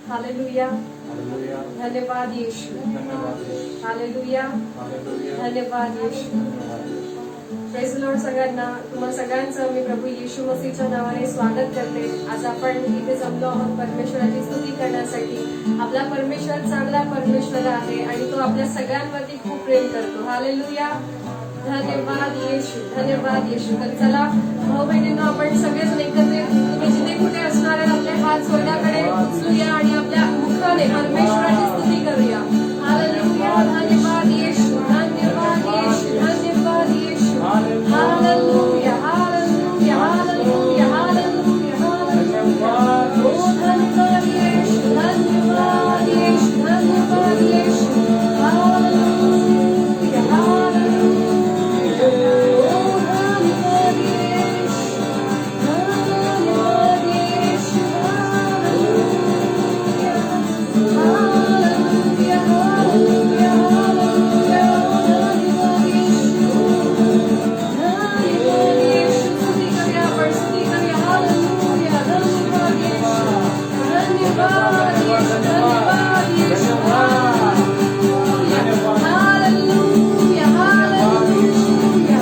Hallelujah, hallelujah, धन्यवाद यीशु, धन्यवाद यीशु, hallelujah, hallelujah, धन्यवाद यीशु. धन्यवाद यीशु. प्रेज लॉर्ड सगळ्यांना. तुम्हा सगळ्यांचं मी प्रभू येशू मसीहच्या नावाने स्वागत करते. आज आपण इथे जमलो आहोत परमेश्वराची स्तुती करण्यासाठी. आपला परमेश्वर चांगला परमेश्वर आहे आणि तो आपल्या सगळ्यांवरती खूप प्रेम करतो. हालेलुया, धन्यवाद येशू, धन्यवाद येशू. तर चला भाऊ बहिणींनो, आपण सगळेजण एकत्रित तुम्ही जिथे कुठे असणार आहे आपले हात स्वर्गाकडे उचलूया आणि आपल्या मुखाने परमेश्वराची स्तुती करूया. हालेलुया, धन्यवाद येशू, धन्यवाद येशू, धन्यवाद Yeshu. Hallelujah, hallelujah, hallelujah, hallelujah, hallelujah. ओ धन्यवाद येशू, धन्यवाद येशू, धन्यवाद येशू. Hallelujah, hallelujah. ओ धन्यवाद येशू, धन्यवाद Yeshu. Hallelujah, hallelujah, hallelujah, hallelujah. ओ धन्यवाद येशू. धन्यवाद येशू. स्तुती करूया आपण, स्तुती करूया. हालेलुया, धन्यवाद येशू, धन्यवाद येशू, धन्यवाद येशू. Hallelujah, hallelujah, hallelujah.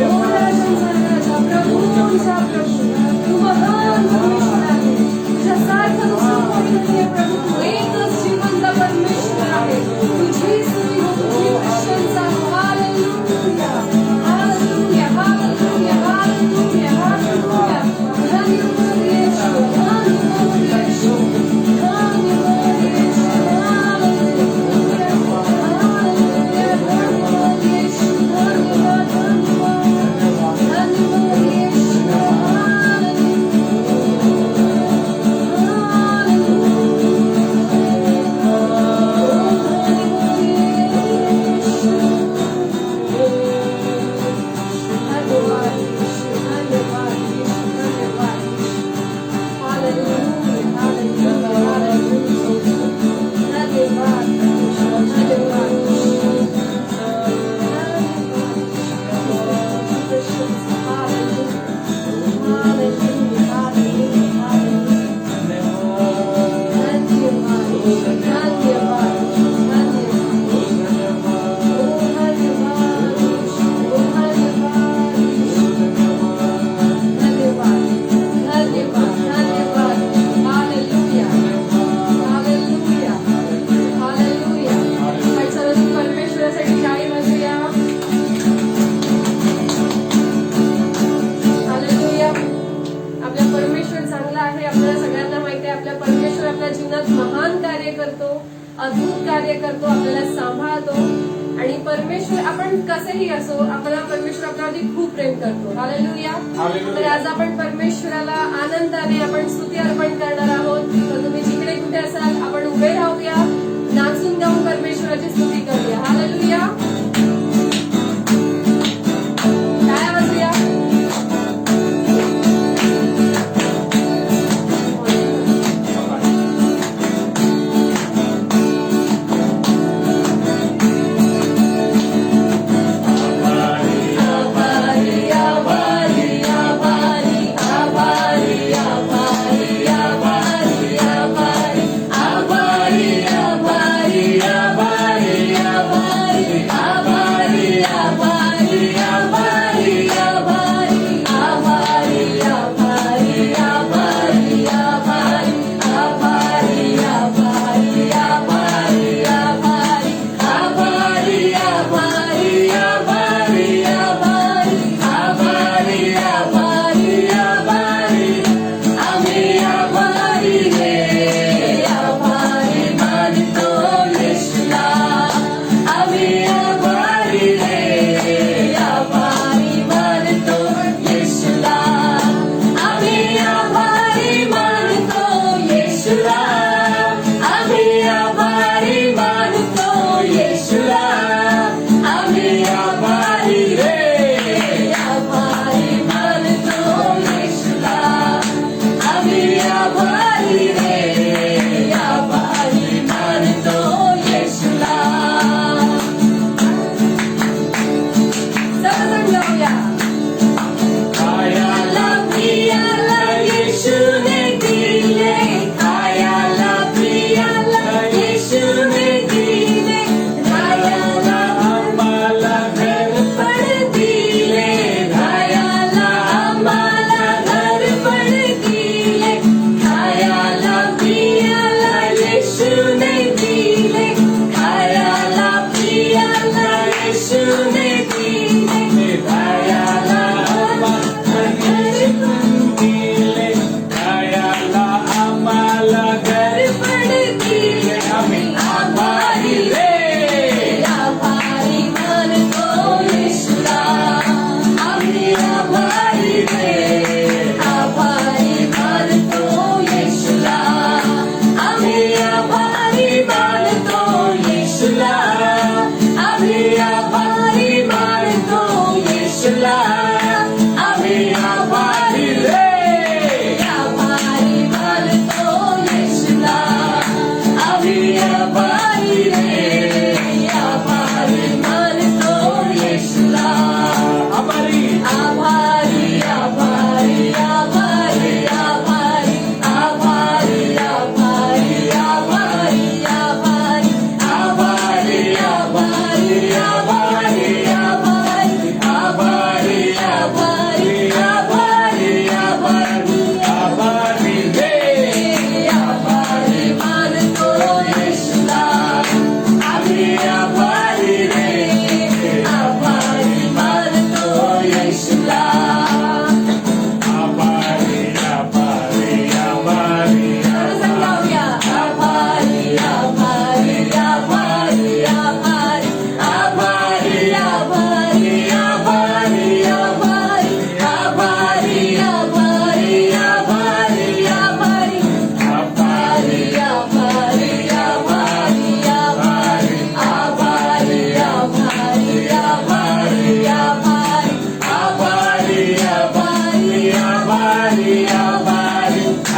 ओ राजांचा राजा, प्रभूंचा प्रभू, तू महान परमेश्वर आहे. तुझ्यासारखं दुसरं कोणी नाहीये प्रभू. तू एकच जिवंत परमेश्वर आहे. तुझी स्तुती हो, तुझी प्रशंसा हो. Hallelujah, hallelujah, hallelujah, hallelujah, hallelujah. धन्यवाद येशू, धन्यवाद येशू, धन्यवाद येशू. हालेलुया, हालेलुया, धन्यवाद येशू, धन्यवाद, धन्यवाद, धन्यवाद येशू. परमेश्वरासाठी टाळी वाजूया. हालेलुया. आपला परमेश्वर चांगला आहे. आपल्याला सगळ्यांना माहिती आहे आपला परमेश्वर आपल्या जीवनात महान कार्य करतो, अद्भुत कार्य करतो, आपल्याला सांभाळतो. आणि परमेश्वर आपण कसेही असो, आपला परमेश्वर आपल्यावरती खूप प्रेम करतो. हालेलुया. हालेलुया. तर आज आपण परमेश्वराला आनंदाने आपण स्तुती अर्पण करणार आहोत. तर तुम्ही जिकडे कुठे असाल आपण उभे राहूया, नाचून गाऊन परमेश्वराची स्तुती करूया. हालेलुया. टाळ्या वाजूया. आभारी, आभारी, आभारी, आभारी, आभारी, आभारी.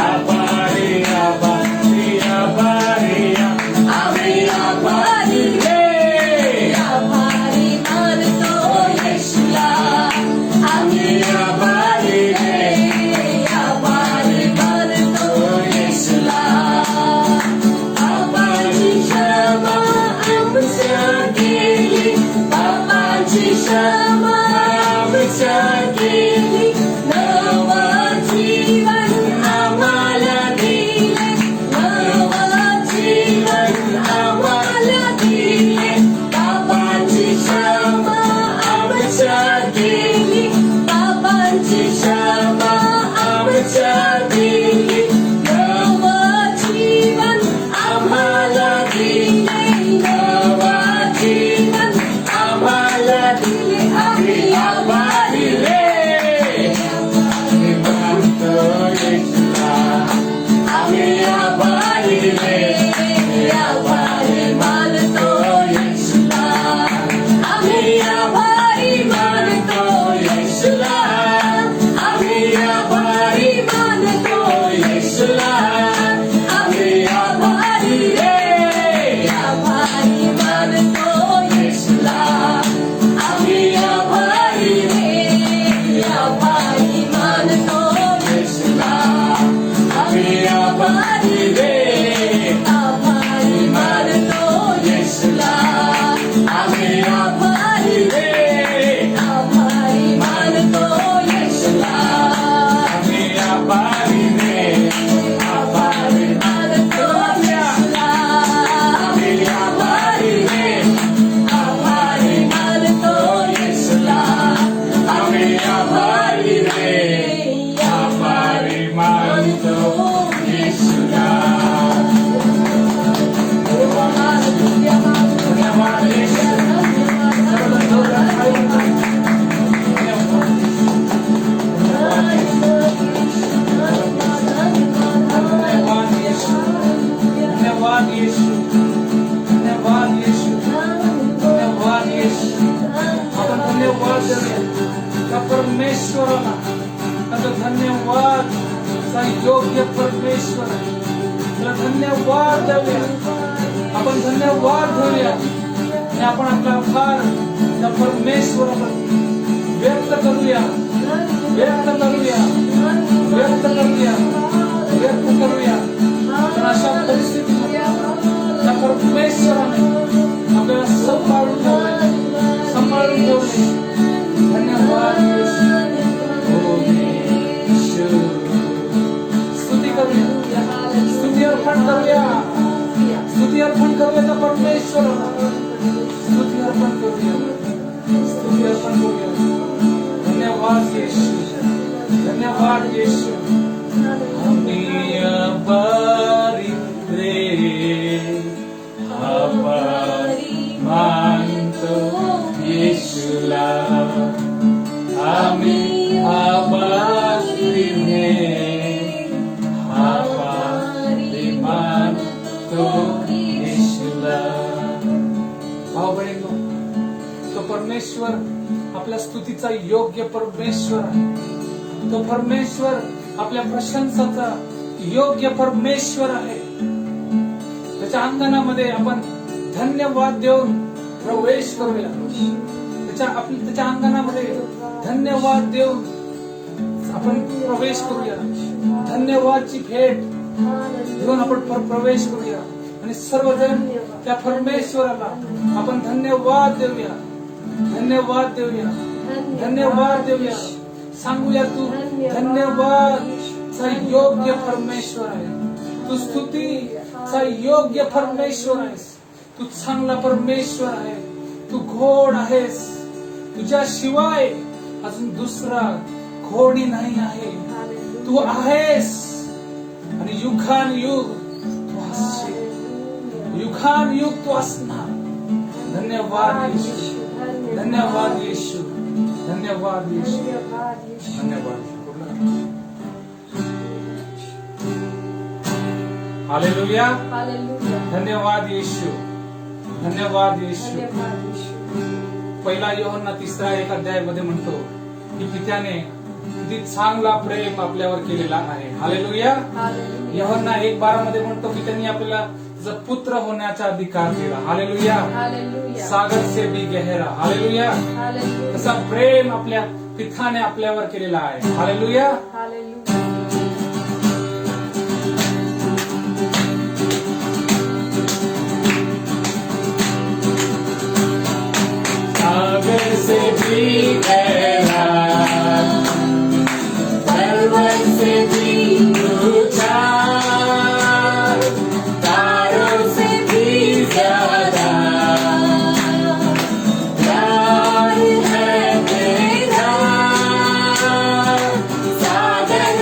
आभारी आभारी आभारी आम्ही आभारी रे आभारी मानतो येशूला आम्ही आभारी रे आभारी मानतो येशूला बाबाची क्षमा आमच्या केली बाबाची क्षमा आमच्या केली नवं जीवन आम्हाला दिले नवं जीवन आम्हाला दिले बाबाची क्षमा आमच्या केली बाबाची क्षमा आमच्या दिली नवं जीवन आम्हाला दिले नवं जीवन आम्हाला दिले आम्ही आभारी रे आम्ही मानतो येशूला आम्ही आभारी रे आभारी मानतो येशूला आम्ही आभारी मानतो येशूला आम्ही आभारी मानतो येशूला आम्ही आभारी रे आभारी मानतो येशूला आम्ही आभारी रे आभारी मानतो येशूला आम्ही आभारी रे आभारी मानतो येशूला आम्ही आभारी रे आभारी मानतो येशूला आम्ही आभारी रे आभारी मानतो येशूला आम्ही आभारी रे आभारी मानतो येशूला आम्ही आभारी रे आभारी मानतो येशूला धन्यवाद येशू धन्यवाद येशू धन्यवाद येशू धन्यवाद येशू धन्यवाद येशू आपण धन्यवाद देऊया त्या परमेश्वराला त्याचा धन्यवाद चा योग्य परमेश्वर आहे त्याला धन्यवाद देऊया आपण धन्यवाद देऊया आणि आपण आपला आभार त्या परमेश्वरावरती व्यक्त करूया व्यक्त करूया व्यक्त करूया व्यक्त करूया तर अशा परिस्थितीमध्ये त्या परमेश्वराने आपल्याला सांभाळून ठेवले धन्यवाद येशू. येशू. स्तुती करूया स्तुती अर्पण करूया स्तुती अर्पण करूया त्या परमेश्वराला स्तुती अर्पण करूया स्तुती अर्पण करूया धन्यवाद येशू धन्यवाद येशू आम्ही आभारी रे आभारी मानतो येशूला आम्ही आभारी रे आभारी मानतो येशूला भाऊ बहिणींनो तो परमेश्वर आपल्या स्तुतीचा योग्य परमेश्वर आहे तो परमेश्वर आपल्या प्रशंसाचा योग्य परमेश्वर आहे त्याच्या अंगणामध्ये आपण धन्यवाद देऊन प्रवेश करूया त्याच्या अंगणामध्ये धन्यवाद देऊन आपण प्रवेश करूया धन्यवादची भेट घेऊन आपण प्रवेश करूया आणि सर्वजण त्या परमेश्वराला आपण धन्यवाद देऊया धन्यवाद देऊया धन्यवाद देऊया सांगूया तू धन्यवाद चा योग्य परमेश्वर आहे तू स्तुतीचा योग्य परमेश्वर आहेस तू चांगला परमेश्वर आहे तू गोड आहेस तुझ्याशिवाय अजून दुसरा कोणी नाही आहे तू आहेस आणि युगानुयुग तू असशील युगानुयुग तू असणार धन्यवाद येशू धन्यवाद येशू धन्यवाद येशू धन्यवाद हालेलुया हालेलुया धन्यवाद येशू धन्यवाद येशू धन्यवाद येशू पहिला योहन्ना 3:1 अध्यायामध्ये म्हणतो की पित्याने किती चांगला प्रेम आपल्यावर केलेला आहे. हालेलुया. हालेलुया. यूहन्ना 1:12 मध्ये म्हणतो की त्यांनी आपल्याला तिचा पुत्र होण्याचा अधिकार दिला. हालेलुया. हालेलुया. सागर से भी गहरा. हालेलुया. हालेलुया. तसा प्रेम आपल्या पिताने आपल्यावर केलेला आहे. हालेलुया. हालेलुया. सागर से भी गहरा, पर्वत से भी ऊंचा, तारों से भी ज्यादा प्यार है मेरा। सागर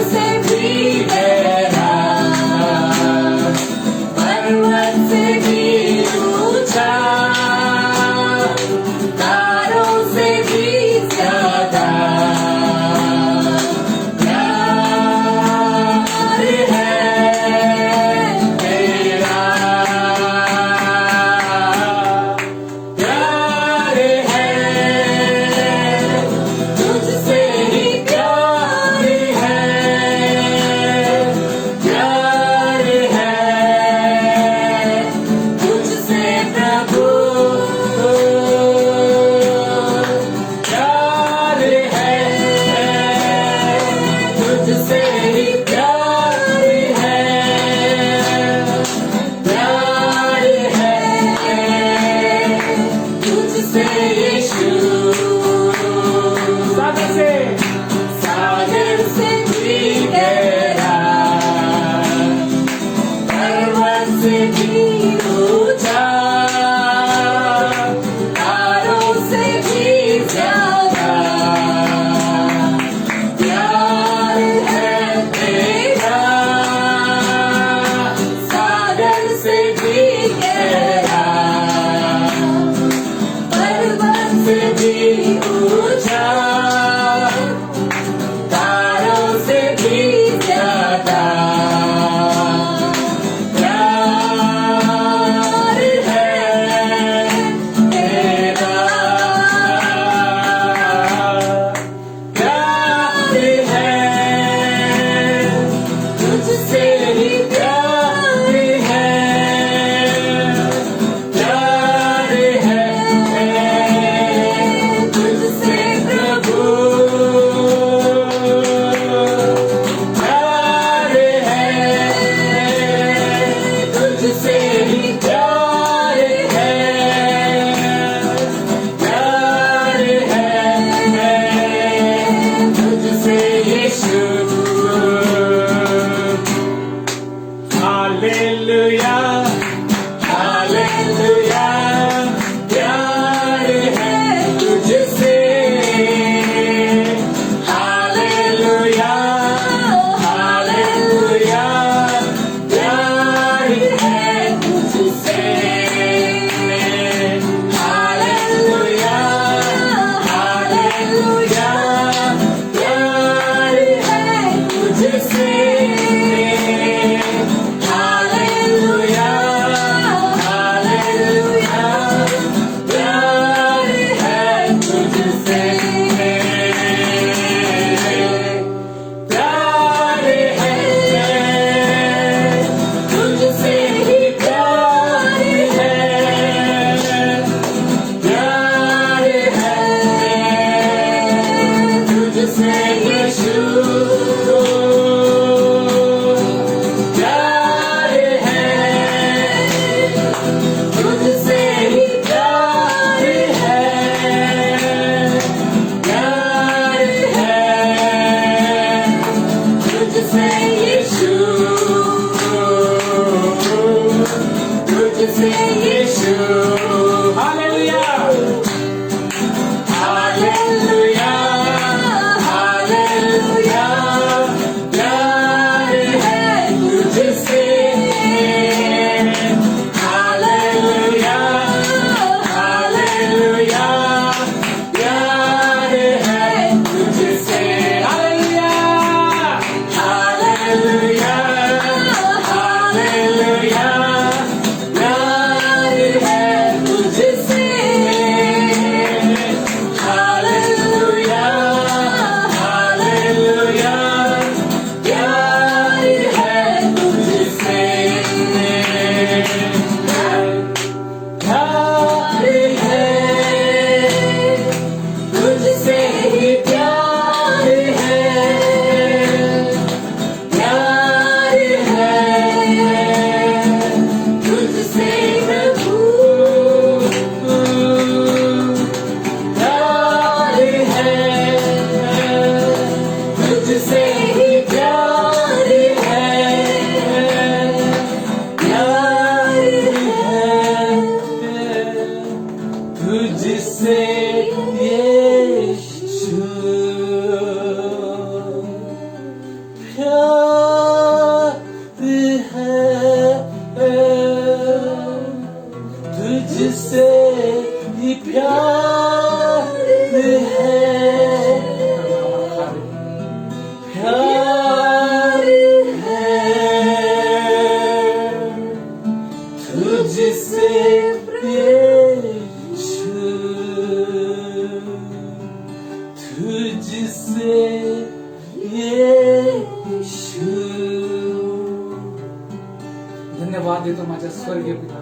धन्यवाद देतो माझ्या स्वर्गीय पिता.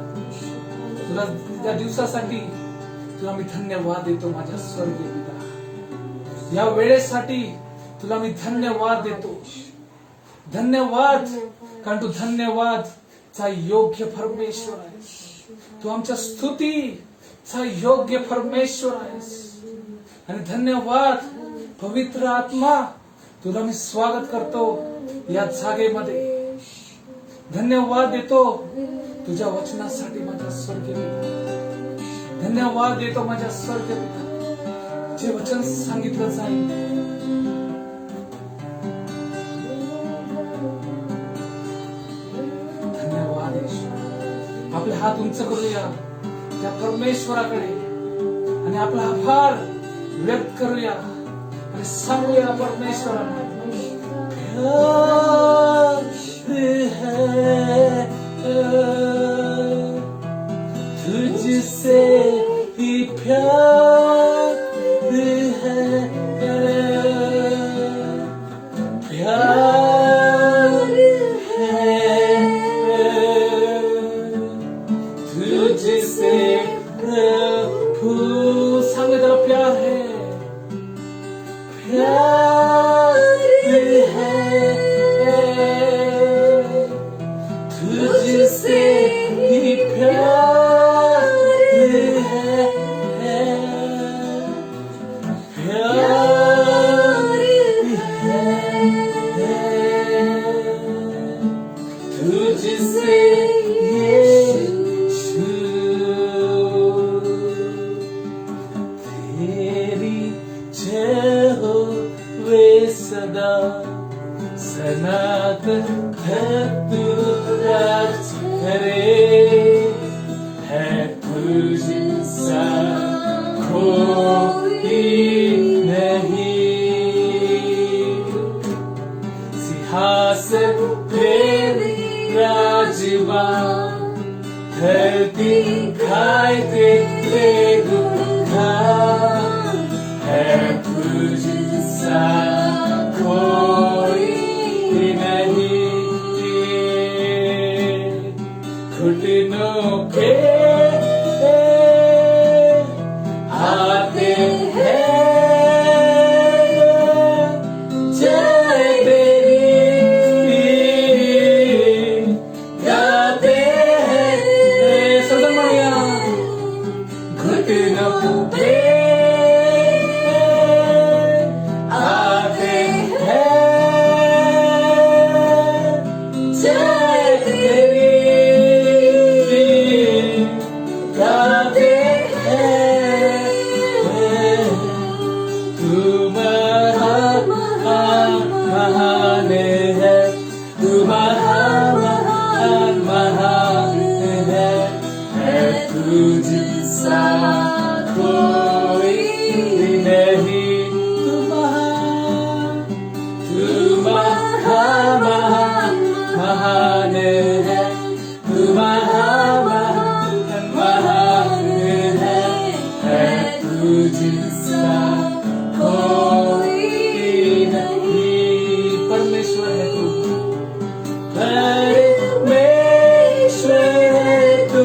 तुला या दिवसासाठी तुला मी धन्यवाद देतो माझ्या स्वर्गीय पिता. या वेळेसाठी तुला मी धन्यवाद देतो. धन्यवाद, कारण तू धन्यवादचा योग्य परमेश्वर आहेस. तू आमच्या स्तुतीचा योग्य परमेश्वर आहेस. आणि धन्यवाद पवित्र आत्मा, तुला मी स्वागत करतो या जागेमध्ये. धन्यवाद देतो तुझ्या वचनासाठी माझ्या स्वर्गीय पिता. धन्यवाद देतो माझ्या स्वर्गीय पिता. जे वचन सांगितलं जाईल धन्यवाद येशू. आपले हात उंच करूया त्या परमेश्वराकडे आणि आपला आभार व्यक्त करूया आणि सांगूया परमेश्वराला, तुझसे ही प्यार है, प्यार है, तुझसे प्रभु. सांग त्याला प्यार है, प्यार है, तुझसे ही प्यार है, प्यार है, तुझसे यीशु. तेरी जय हो वे सदा, सनातन तू राज करे. है तुझसा कोई नहीं, सिंहासन तेरी राजवा, धरती खाए तेरे गुणगान. है तुझसा कोई नहीं, घुटनों पे आते हैं जय तेरी, गाते हैं सदन म्हणूया. घुटनों पे आते हैं जय तेरी, गाते हैं. तू महान महान है, तू महान महान है, तुझसा कोई नहीं. तू महान, तू महान महान है, तू महान महान है, तुझसा कोई नहीं. परमेश्वर है तू, परमेश्वर है तू,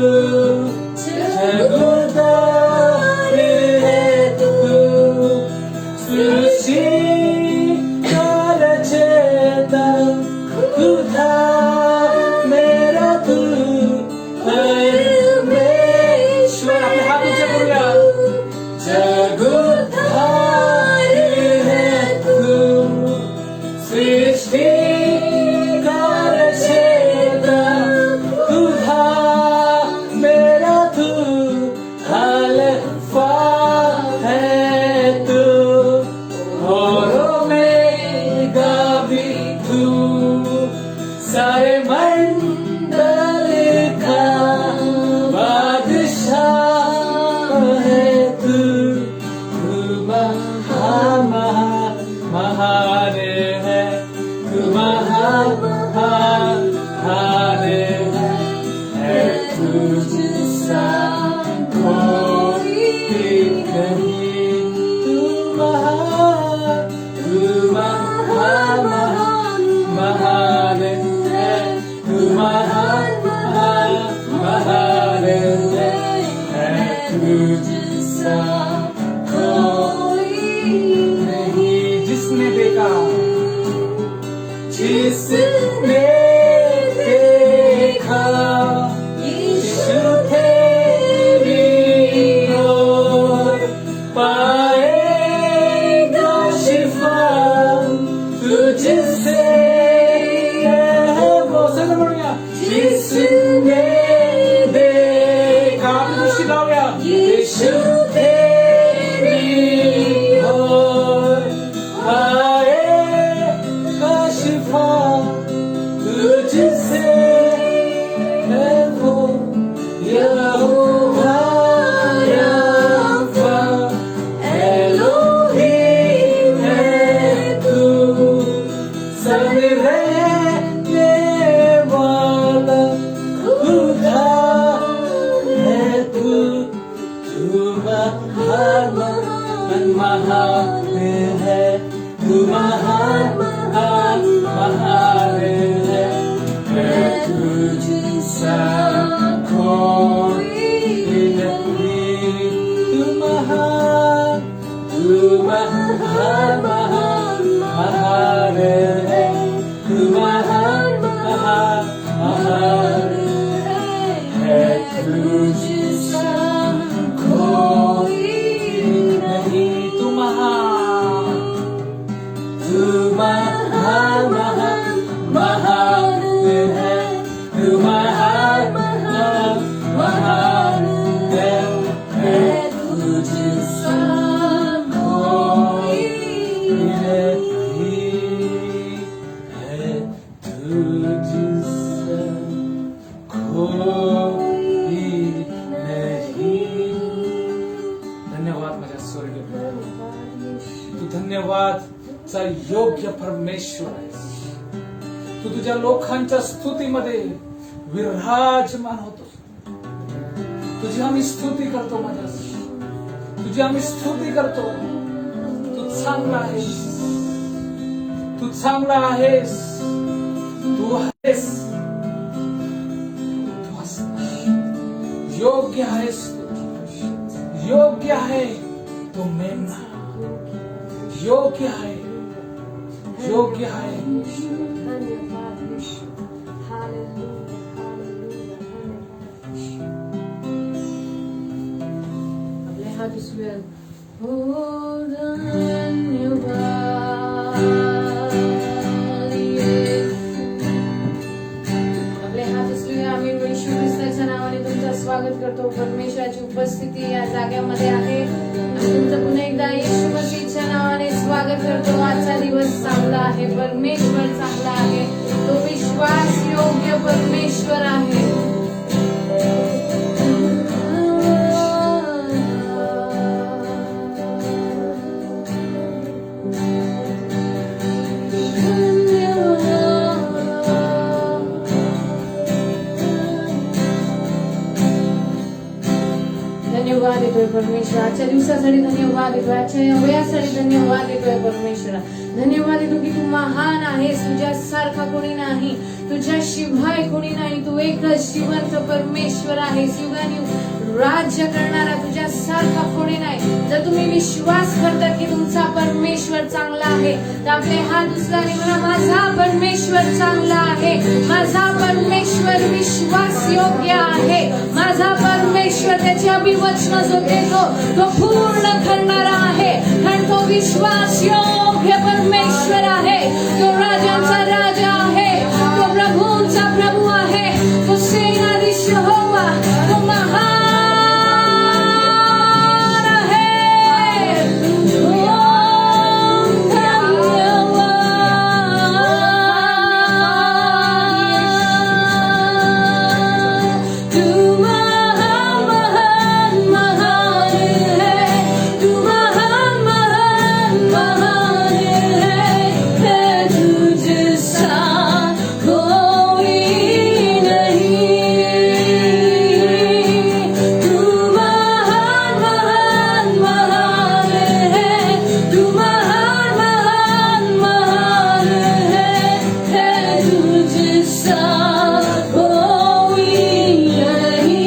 जगदार है तू, सृष्टि का रचयिता, खुदा मेरा तू. परमेश्वर, आपले हात उंचे करूया. जगदार है तू, सृष्टि का रचयिता, खुदा मेरा तू. अल्फा है तू और ओमेगा भी तू, सारे मंडल का बादशाह है तू. तू महान महान है, तू महान महान है, तुझसा कोई नहीं. तू महान महान महान है, तू महान है, तू महान महान महान है तुझसा कोई नहीं, है तुझसा कोई नहीं. धन्यवाद माझ्या स्वर्गीय पिता. तू धन्यवादचा योग्य परमेश्वर आहेस. तू तुझ्या लोकांच्या स्तुतीमध्ये विराजमान होतोस. तुझी आम्ही स्तुती करतो माझ्या, तुझी आम्ही स्तुती करतो. तू चांगला आहेस, तू चांगला आहेस, तू आहेस, तू असणार. योग्य आहेस तू, योग्य आहे तो मेमना, योग्य आहे, योग्य आहे. धन्यवाद येशू. हालेलुया, हालेलुया, धन्यवाद. आपले हात उचलूया. हो धन्यवाद येशू. आपले हात उचलूया. आम्ही येशू ख्रिस्ताच्या नावाने तुमचं स्वागत करतो. परमेश्वराची उपस्थिती या जागेमध्ये आहे. आम्ही तुमचं पुन्हा एकदा येशू मसीहच्या नावाने स्वागत करतो. आजचा दिवस चांगला आहे, परमेश्वर चांगला आहे, तो विश्वास योग्य परमेश्वर आहे. धन्यवाद येतोय परमेश्वर. आजच्या दिवसासाठी धन्यवाद येतोय, आजच्या या वयासाठी धन्यवाद येतोय परमेश्वर. धन्यवाद येतो की तू महान आहेस, तुझ्यासारखा कोणी नाही, तुझ्याशिवाय कोणी नाही. तू एकच जिवंत परमेश्वर आहेस, युगानुयुग राज्य करणारा, तुझ्यासारखा कोणी नाही. जर तुम्ही विश्वास करतात की तुमचा परमेश्वर चांगला आहे, तर आपले हात उचला आणि म्हणा, माझा परमेश्वर चांगला आहे, माझा परमेश्वर विश्वास योग्य आहे, माझा परमेश्वर त्याची अभिवचन जो देतो तो पूर्ण करणारा आहे. कारण तो विश्वास योग्य परमेश्वर आहे, तो राजांचा राजा आहे, तो प्रभूंचा प्रभू आहे, तो सेनाधीश यहोवा, तो महान आहे. तू महान महान महान है, तू महान महान महान है तुझसा कोई नहीं. तू महान महान महान है, तू महान महान महान है तुझसा कोई नहीं.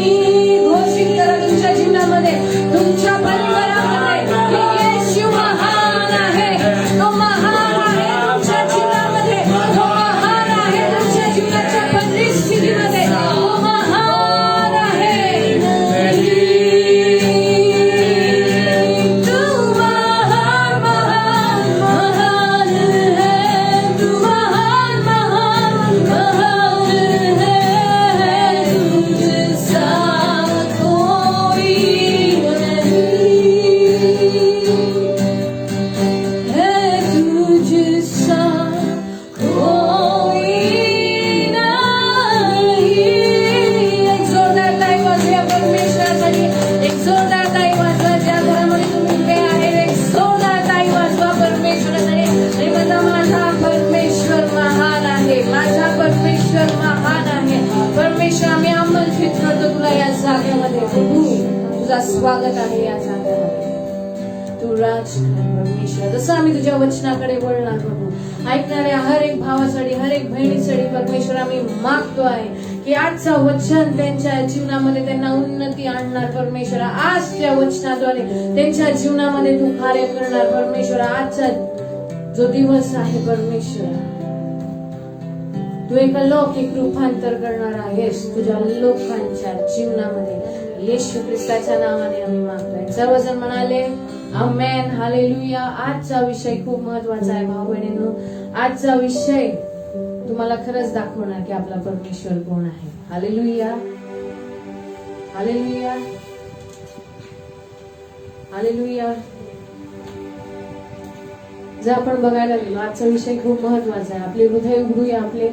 घोषित करा तुमच्या जीवनामध्ये, तुमच्या परिवारामध्ये की येशू महान आहे, तो महान आहे तुमच्या जीवनामध्ये, तो महान आहे तुमच्या जीवनाच्या परिस्थितीमध्ये, तो महान आहे. तू महान महान महान है, तू महान महान महान है तुझसा कोई नहीं, है तुझसा कोई नहीं. एक जोरदार ताई वाजूया परमेश्वरासाठी, एक जोरदार ताई वाजवा. ज्या घरामध्ये तुम्ही उभे आहे, एक जोरदार ताई वाजवा परमेश्वरासाठी. आणि म्हणा, माझा परमेश्वर महान आहे, माझा परमेश्वर महान आहे. परमेश्वर, आम्ही आमंत्रित करतो तुला या जागेमध्ये. प्रभू, तुझा स्वागत आहे या जागेमध्ये. तू राज कर परमेश्वर. जसं आम्ही तुझ्या वचनाकडे वळणार प्रभू, ऐकणाऱ्या हर एक भावासाठी, हर एक बहिणीसाठी परमेश्वर आम्ही मागतो आहे की आजचं वचन त्यांच्या जीवनामध्ये त्यांना उन्नती आणणार परमेश्वर. आजच्या वचनाद्वारे त्यांच्या जीवनामध्ये तू कार्य करणार परमेश्वर. आजचा जो दिवस आहे परमेश्वर, तू एक अलौकिक रूपांतर करणार आहेस तुझ्या लोकांच्या जीवनामध्ये. येशू ख्रिस्ताच्या नावाने आम्ही मागतोय. सर्वजण म्हणाले आमेन, हालेलुया. आजचा विषय खूप महत्वाचा आहे भाऊ बहिणींनो. आजचा विषय तुम्हाला खरंच दाखवणार की आपला परमेश्वर कोण आहे. Hallelujah, hallelujah, hallelujah. जर आपण बघायला गेलो, आजचा विषय खूप महत्वाचा आहे. आपले हृदय उघडूया, आपले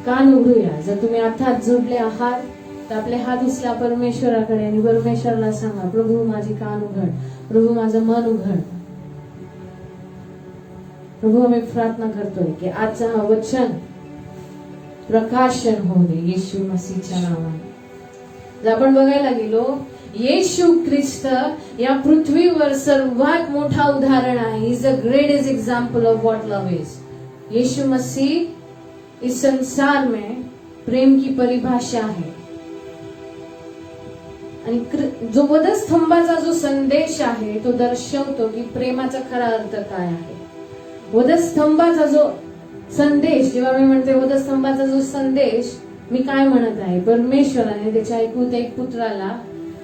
कान उघडूया. जर तुम्ही अर्थात जोडले आहात तर आपले हात उचला परमेश्वराकडे आणि परमेश्वराला सांगा, प्रभू माझे कान उघड, प्रभू माझं मन उघड. प्रभू आम्ही प्रार्थना करतोय की आजचं हा वचन प्रकाशन होऊ दे येशू मसीहच्या नावाने. जर आपण बघायला गेलो, येशू ख्रिस्त या पृथ्वीवर सर्वात मोठा उदाहरण आहे. Is the greatest example of what love is. Yeshu मसीह इस संसार में प्रेम की परिभाषा है. आणि जो वधस्तंभाचा जो संदेश आहे तो दर्शवतो की प्रेमाचा खरा अर्थ काय आहे. वधस्तंभाचा जो संदेश, जेव्हा मी म्हणते वधस्तंभाचा जो संदेश, मी काय म्हणत आहे, परमेश्वराने त्याच्या एक पुत्राला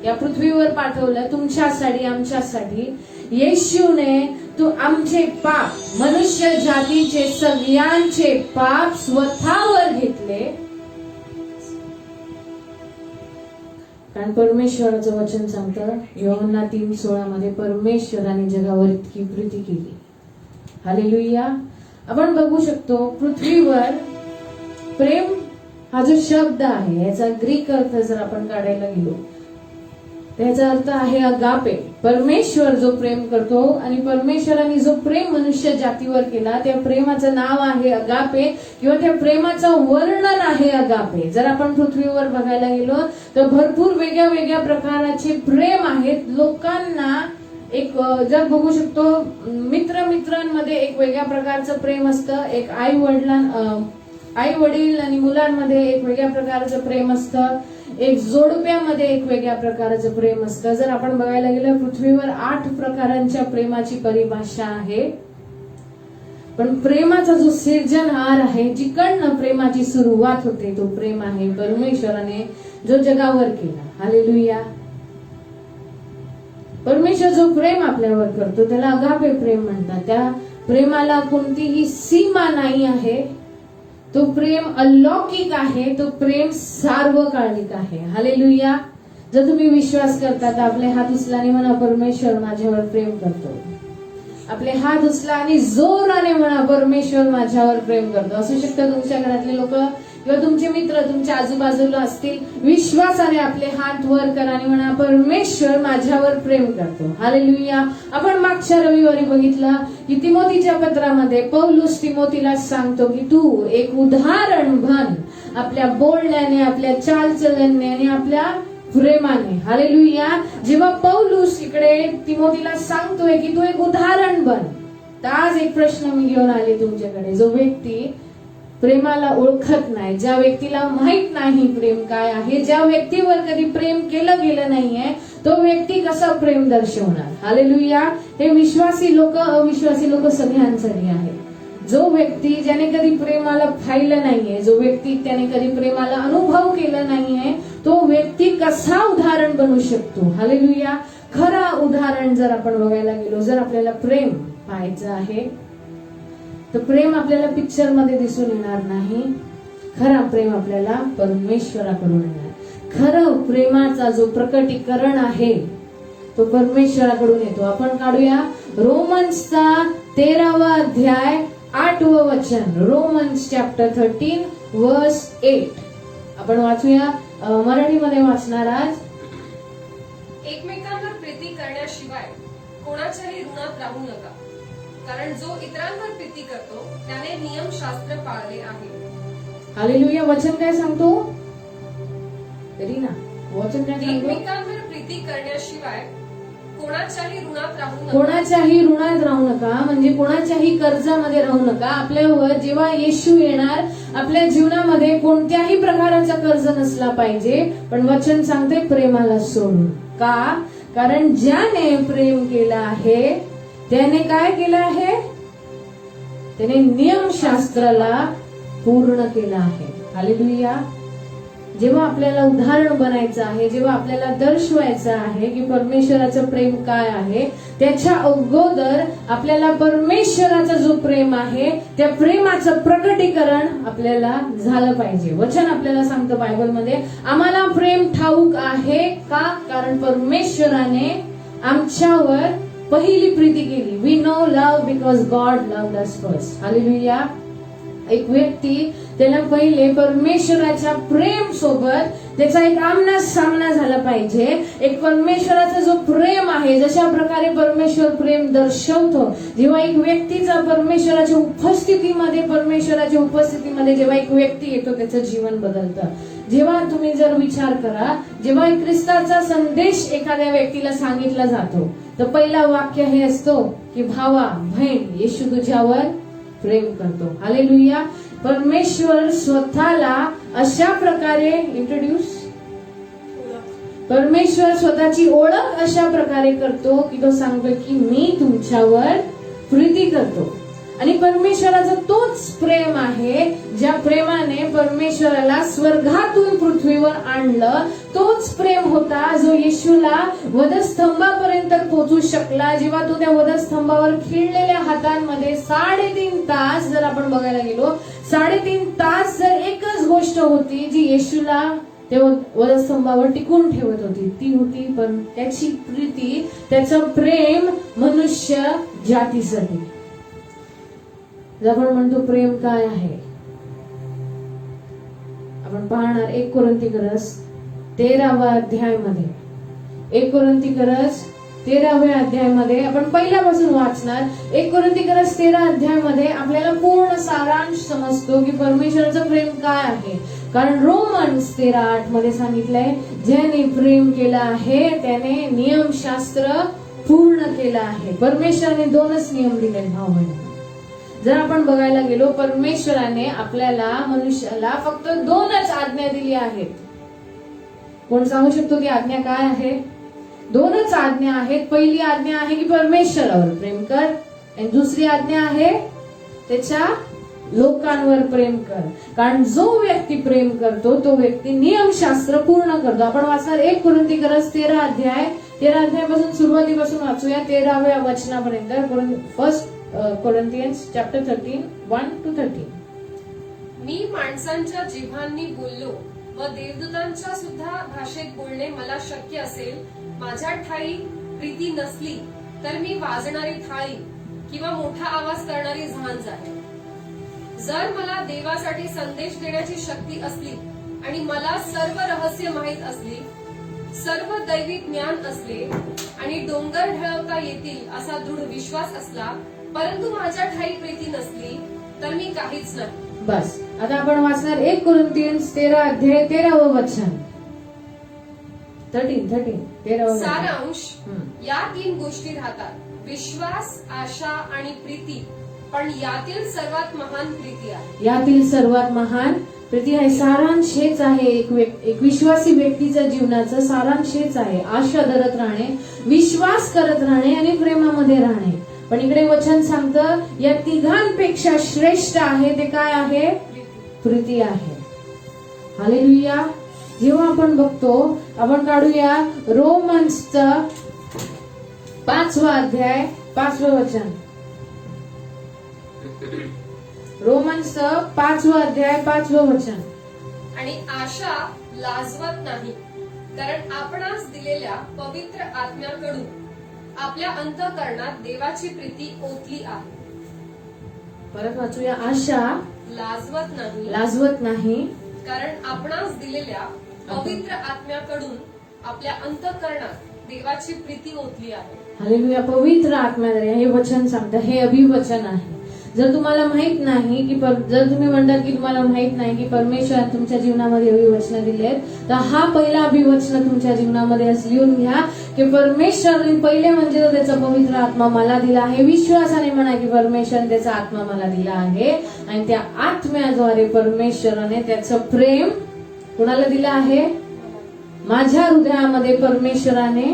या पृथ्वीवर पाठवलं तुमच्यासाठी, आमच्यासाठी. येशूने तू आमचे पाप, मनुष्य जातीचे सगळ्यांचे पाप स्वतःवर घेतले. कारण परमेश्वराचं वचन सांगतं योहन्ना 3:16 मध्ये परमेश्वराने जगावर इतकी प्रीती केली. हालेलुया. आपण बघू शकतो पृथ्वीवर प्रेम हा जो शब्द आहे याचा ग्रीक अर्थ जर आपण काढायला गेलो त्याचा अर्थ आहे अगापे. परमेश्वर जो प्रेम करतो आणि परमेश्वराने जो प्रेम मनुष्य जातीवर केला त्या प्रेमाचं नाव आहे अगापे, किंवा त्या प्रेमाचं वर्णन आहे अगापे. जर आपण पृथ्वीवर बघायला गेलो तर भरपूर वेगळ्या वेगळ्या प्रकारचे प्रेम आहेत. लोकांना एक जर बघू शकतो, मित्रांमध्ये एक वेगळ्या प्रकारचं प्रेम असतं, एक आई वडील आणि मुलांमध्ये एक वेगळ्या प्रकारचं प्रेम असतं, एक जोडप्यामध्ये एक वेगळ्या प्रकारचं प्रेम असतं. जर आपण बघायला गेलं पृथ्वीवर 8 प्रकारांच्या प्रेमाची परिभाषा आहे. पण प्रेमाचा जो सिर्जनहार आहे, जिकडनं प्रेमाची सुरुवात होते, तो प्रेम आहे परमेश्वराने जो जगावर केला. हालेलुया. परमेश्वर जो प्रेम आपल्यावर करतो त्याला अगापे प्रेम म्हणतात. त्या प्रेमाला कोणतीही सीमा नाही आहे. तो प्रेम अलौकिक आहे. तो प्रेम सार्वकालिक आहे. हालेलुया. जर तुम्ही विश्वास करता तर आपले हात उचला आणि म्हणा, परमेश्वर माझ्यावर प्रेम करतो. आपले हात उचला आणि जोराने म्हणा, परमेश्वर माझ्यावर प्रेम करतो. असू शकतं तुमच्या घरातले लोक किंवा तुमचे मित्र तुमच्या आजूबाजूला असतील. विश्वासाने आपले हात वर करा आणि म्हणा, परमेश्वर माझ्यावर प्रेम करतो. हालेलुया. आपण मागच्या रविवारी बघितलं की तिमोथीच्या पत्रामध्ये पौलुस तिमोथीला सांगतो की तू एक उदाहरण बन आपल्या बोलण्याने, आपल्या चालचलनाने आणि आपल्या प्रेमाने. हालेलुया. जेव्हा पौलुस इकडे तिमोथीला सांगतोय की तू एक उदाहरण बन, तर आज एक प्रश्न मी घेऊन आले तुमच्याकडे. जो व्यक्ती प्रेमाला ओळखत नाही, ज्या व्यक्तीला माहित नाही प्रेम काय आहे, ज्या व्यक्तीवर कधी प्रेम केलं गेलं नाहीये, तो व्यक्ती कसा प्रेम दर्शवणार. हालेलुया. हे विश्वासी लोक अविश्वासी लोक सगळ्यांसाठी आहे. जो व्यक्ती ज्याने कधी प्रेमाला पाहिलं नाहीये, जो व्यक्ती त्याने कधी प्रेमाला अनुभव केला नाहीये, तो व्यक्ती कसा उदाहरण बनू शकतो. हालेलुया. खरा उदाहरण जर आपण बघायला गेलो, जर आपल्याला प्रेम पाहायचं आहे तर प्रेम आपल्याला पिक्चर मध्ये दिसून येणार नाही. खरा प्रेम आपल्याला परमेश्वराकडून येणार. खरं प्रेमाचा जो प्रकटीकरण आहे तो परमेश्वराकडून येतो. आपण काढूया रोमन्सचा 13वा अध्याय 8वं वचन. रोमन्स चॅप्टर 13 वर्स 8. आपण वाचूया. मराठीमध्ये वाचणार आज. एकमेकांवर प्रीती करण्याशिवाय कोणाच्याही ऋणात राहू नका, कारण जो इतरांवर प्रीती करतो त्याने नियमशास्त्र पाळले आहे. हालेलुया. वचन काय सांगतो तरी ना, वचन काय सांगतो? एकमेकांवर प्रीती करण्याशिवाय कोणाच्याही ऋणात राहू नका. कोणाच्याही ऋणात राहू नका म्हणजे कोणाच्याही कर्जामध्ये राहू नका. आपल्यावर जेव्हा येशू येणार आपल्या जीवनामध्ये कोणत्याही प्रकाराचा कर्ज नसला पाहिजे. पण वचन सांगते प्रेमाला सोडून. का? कारण ज्याने प्रेम केलं आहे त्याने काय केलं आहे? त्याने नियमशास्त्राला पूर्ण केलं आहे. हालेलुया. जेव्हा आपल्याला उदाहरण बनायचं आहे, जेव्हा आपल्याला दर्शवायचं आहे की परमेश्वराचं प्रेम काय आहे, त्याच्या अगोदर आपल्याला परमेश्वराचा जो प्रेम आहे त्या प्रेमाचं प्रकटीकरण आपल्याला झालं पाहिजे. वचन आपल्याला सांगतं बायबलमध्ये, आम्हाला प्रेम ठाऊक आहे का, कारण परमेश्वराने आमच्यावर पहिली प्रीती केली. We know love because God loved us first. Hallelujah. एक व्यक्ती त्याला पहिले परमेश्वराच्या प्रेम सोबत त्याचा एक आमना सामना झाला पाहिजे. एक परमेश्वराचा जो प्रेम आहे, जशा प्रकारे परमेश्वर प्रेम दर्शवतो, जेव्हा एक व्यक्तीचा परमेश्वराच्या उपस्थितीमध्ये जेव्हा एक व्यक्ती येतो त्याचं जीवन बदलतं. जेव्हा तुम्ही जर विचार करा, जेव्हा एक ख्रिस्ताचा संदेश एखाद्या व्यक्तीला सांगितला जातो तर पहिला वाक्य हे असतो की भावा बहीण येशू तुझ्यावर प्रेम करतो. हालेलुया. परमेश्वर स्वतःला अशा प्रकारे परमेश्वर स्वतःची ओळख अशा प्रकारे करतो की तो सांगतो की मी तुमच्यावर प्रीती करतो. आणि परमेश्वराचं तोच प्रेम आहे ज्या प्रेमाने परमेश्वराला स्वर्गातून पृथ्वीवर आणलं. तोच प्रेम होता जो येशूला वधस्तंभापर्यंत पोहोचू शकला. जेव्हा तो त्या वधस्तंभावर खिळलेल्या हातांमध्ये 3.5 तास, जर आपण बघायला गेलो 3.5 तास जर एकच गोष्ट होती जी येशूला ते वधस्तंभावर टिकून ठेवत होती, ती होती पण त्याची प्रीती, त्याचं प्रेम मनुष्य जातीसाठी. आपण म्हणतो प्रेम काय आहे, आपण पाहणार 1 कोरिंथीकरस 13व्या अध्यायामध्ये, 1 कोरिंथीकरस 13व्या अध्यायामध्ये आपण पहिल्यापासून वाचणार. 1 कोरिंथीकरस 13 अध्यायामध्ये आपल्याला पूर्ण सारांश समजतो की परमेश्वराचं प्रेम काय आहे. कारण रोमन्स 13:8 मध्ये सांगितलंय, ज्याने प्रेम केलं आहे त्याने नियमशास्त्र पूर्ण केलं आहे. परमेश्वराने 2च नियम दिले भाऊ बहिणी. जर आपण बघायला गेलो, परमेश्वराने आपल्याला मनुष्याला फक्त 2च आज्ञा दिली आहेत. कोण सांगू शकतो की आज्ञा काय आहे? 2च आज्ञा आहेत. पहिली आज्ञा आहे की परमेश्वरावर प्रेम कर, आणि दुसरी आज्ञा आहे त्याच्या लोकांवर प्रेम कर. कारण जो व्यक्ती प्रेम करतो तो व्यक्ती नियमशास्त्र पूर्ण करतो. आपण वाचणार 1 कोरिंथीकरस 13 अध्यायापासून सुरुवातीपासून वाचूया 13व्या वचनापर्यंत. First Corinthians chapter 13, 1-13. मी माणसांच्या जिव्हांनी बोललो व देवदूतांच्या सुद्धा भाषेत बोलणे मला शक्य असेल, माझ्या ठाई प्रीती नसली तर मी वाजणारी थाळी किंवा मोठा आवाज करणारी झांज आहे. जर मला देवासाठी संदेश देण्याची शक्ती असली आणि मला सर्व रहस्य माहीत असली, सर्व दैवी ज्ञान असले आणि डोंगर ढळवता येतील असा दृढ विश्वास असला, परंतु माझ्या ठाई प्रीती नसली तर मी काहीच नाही. बस. आता आपण वाचणार 1 कोरिंथियन्स 13 अध्याय 13वं वचन. 13 सारांश, या 3 गोष्टी राहतात, विश्वास, आशा आणि प्रीती, पण यातील सर्वात महान प्रीती आहे. यातील सर्वात महान प्रीती आहे. सारांश हेच आहे एक विश्वासी व्यक्तीच्या जीवनाचं सारांश हेच आहे. आशा धरत राहणे, विश्वास करत राहणे आणि प्रेमामध्ये राहणे. पण इकडे वचन सांगतं या तिघांपेक्षा श्रेष्ठ आहे ते काय आहे? प्रीती आहे. हालेलुया. जेव्हा आपण बघतो, आपण काढूया रोमन्सचं 5वा अध्याय 5वं वचन. रोमन्सचं 5वा अध्याय 5वं वचन. आणि आशा लाजवत नाही, कारण आपणास दिलेल्या पवित्र आत्म्याकडून आपल्या अंतःकरणात देवाची प्रीती ओतली आहे. परत वाचूया. आशा लाजवत नाही, कारण आपणास दिलेल्या पवित्र आत्म्याकडून आपल्या अंतःकरणात देवाची प्रीती ओतली आहे. हालेलुया. पवित्र आत्म्याद्वारे हे वचन सांगतं, हे अभिवचन आहे. जर तुम्हाला माहित नाही की जर तुम्ही म्हणतात की तुम्हाला माहित नाही की परमेश्वर तुमच्या जीवनामध्ये अभिवचन दिली आहेत, तर हा पहिला अभिवचन तुमच्या जीवनामध्ये लिहून घ्या की परमेश्वराने पहिले म्हणजे तो त्याचा पवित्र आत्मा मला दिला आहे. विश्वासाने म्हणा की परमेश्वराने त्याचा आत्मा मला दिला आहे, आणि त्या आत्म्याद्वारे परमेश्वराने त्याचं प्रेम कोणाला दिलं आहे? माझ्या हृदयामध्ये परमेश्वराने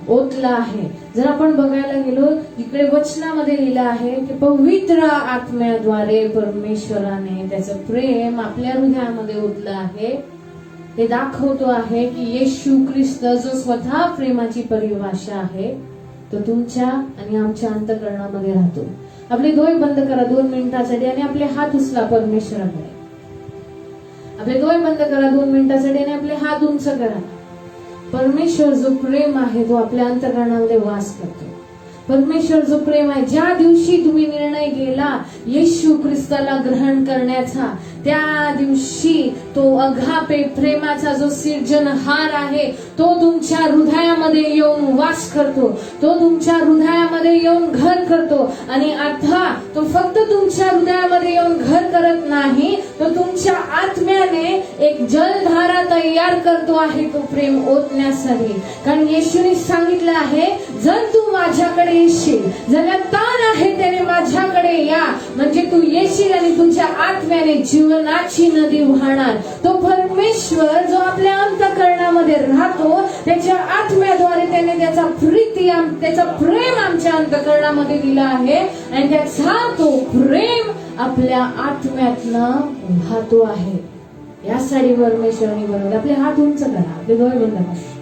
ओतला आहे. जर आपण बघायला गेलो, इकडे वचनामध्ये लिहिलं आहे की पवित्र आत्म्याद्वारे परमेश्वराने त्याचं प्रेम आपल्या हृदयामध्ये ओतलं आहे. ते दाखवतो आहे की येशू ख्रिस्त जो स्वतः प्रेमाची परिभाषा आहे तो तुमच्या आणि आमच्या अंतःकरणामध्ये राहतो. आपले डोळे बंद करा 2 मिनिटासाठी आणि आपले हात उचला परमेश्वराकडे. आपले डोळे बंद करा 2 मिनिटासाठी आणि आपले हात उंच करा. परमेश्वर जो प्रेम आहे तो आपल्या अंतःकरणामध्ये वास करतो. परमेश्वर जो प्रेम आहे, ज्या दिवशी तुम्ही निर्णय केला येशू ख्रिस्ताला ग्रहण करण्याचा, त्या दिवशी तो अगापे प्रेमाचा जो सिर्जनहार आहे तो तुमच्या हृदयामध्ये येऊन वास करतो. तो तुमच्या हृदयामध्ये येऊन घर करतो. आणि आता तो फक्त तुमच्या हृदयामध्ये येऊन घर करत नाही, तो तुमच्या आत्म्याने एक जलधारा तयार करतो आहे तो प्रेम ओतण्यासाठी. कारण येशूने सांगितलं आहे, जर तू माझ्याकडे येशील, ज्याला ताण आहे त्याने माझ्याकडे या, म्हणजे तू येशील आणि तुझ्या आत्म्याने जीवनाची नदी वाहणार. तो परमेश्वर जो आपल्या अंतःकरणामध्ये राहतो, त्याच्या आत्म्याद्वारे त्याने त्याचा प्रेम आमच्या अंतःकरणामध्ये दिला आहे आणि त्याचा तो प्रेम आपल्या आत्म्यातनं वाहतो आहे. यासाठी परमेश्वराने बनवलं. आपले हात उंच करा, आपले डोळे बंद करा.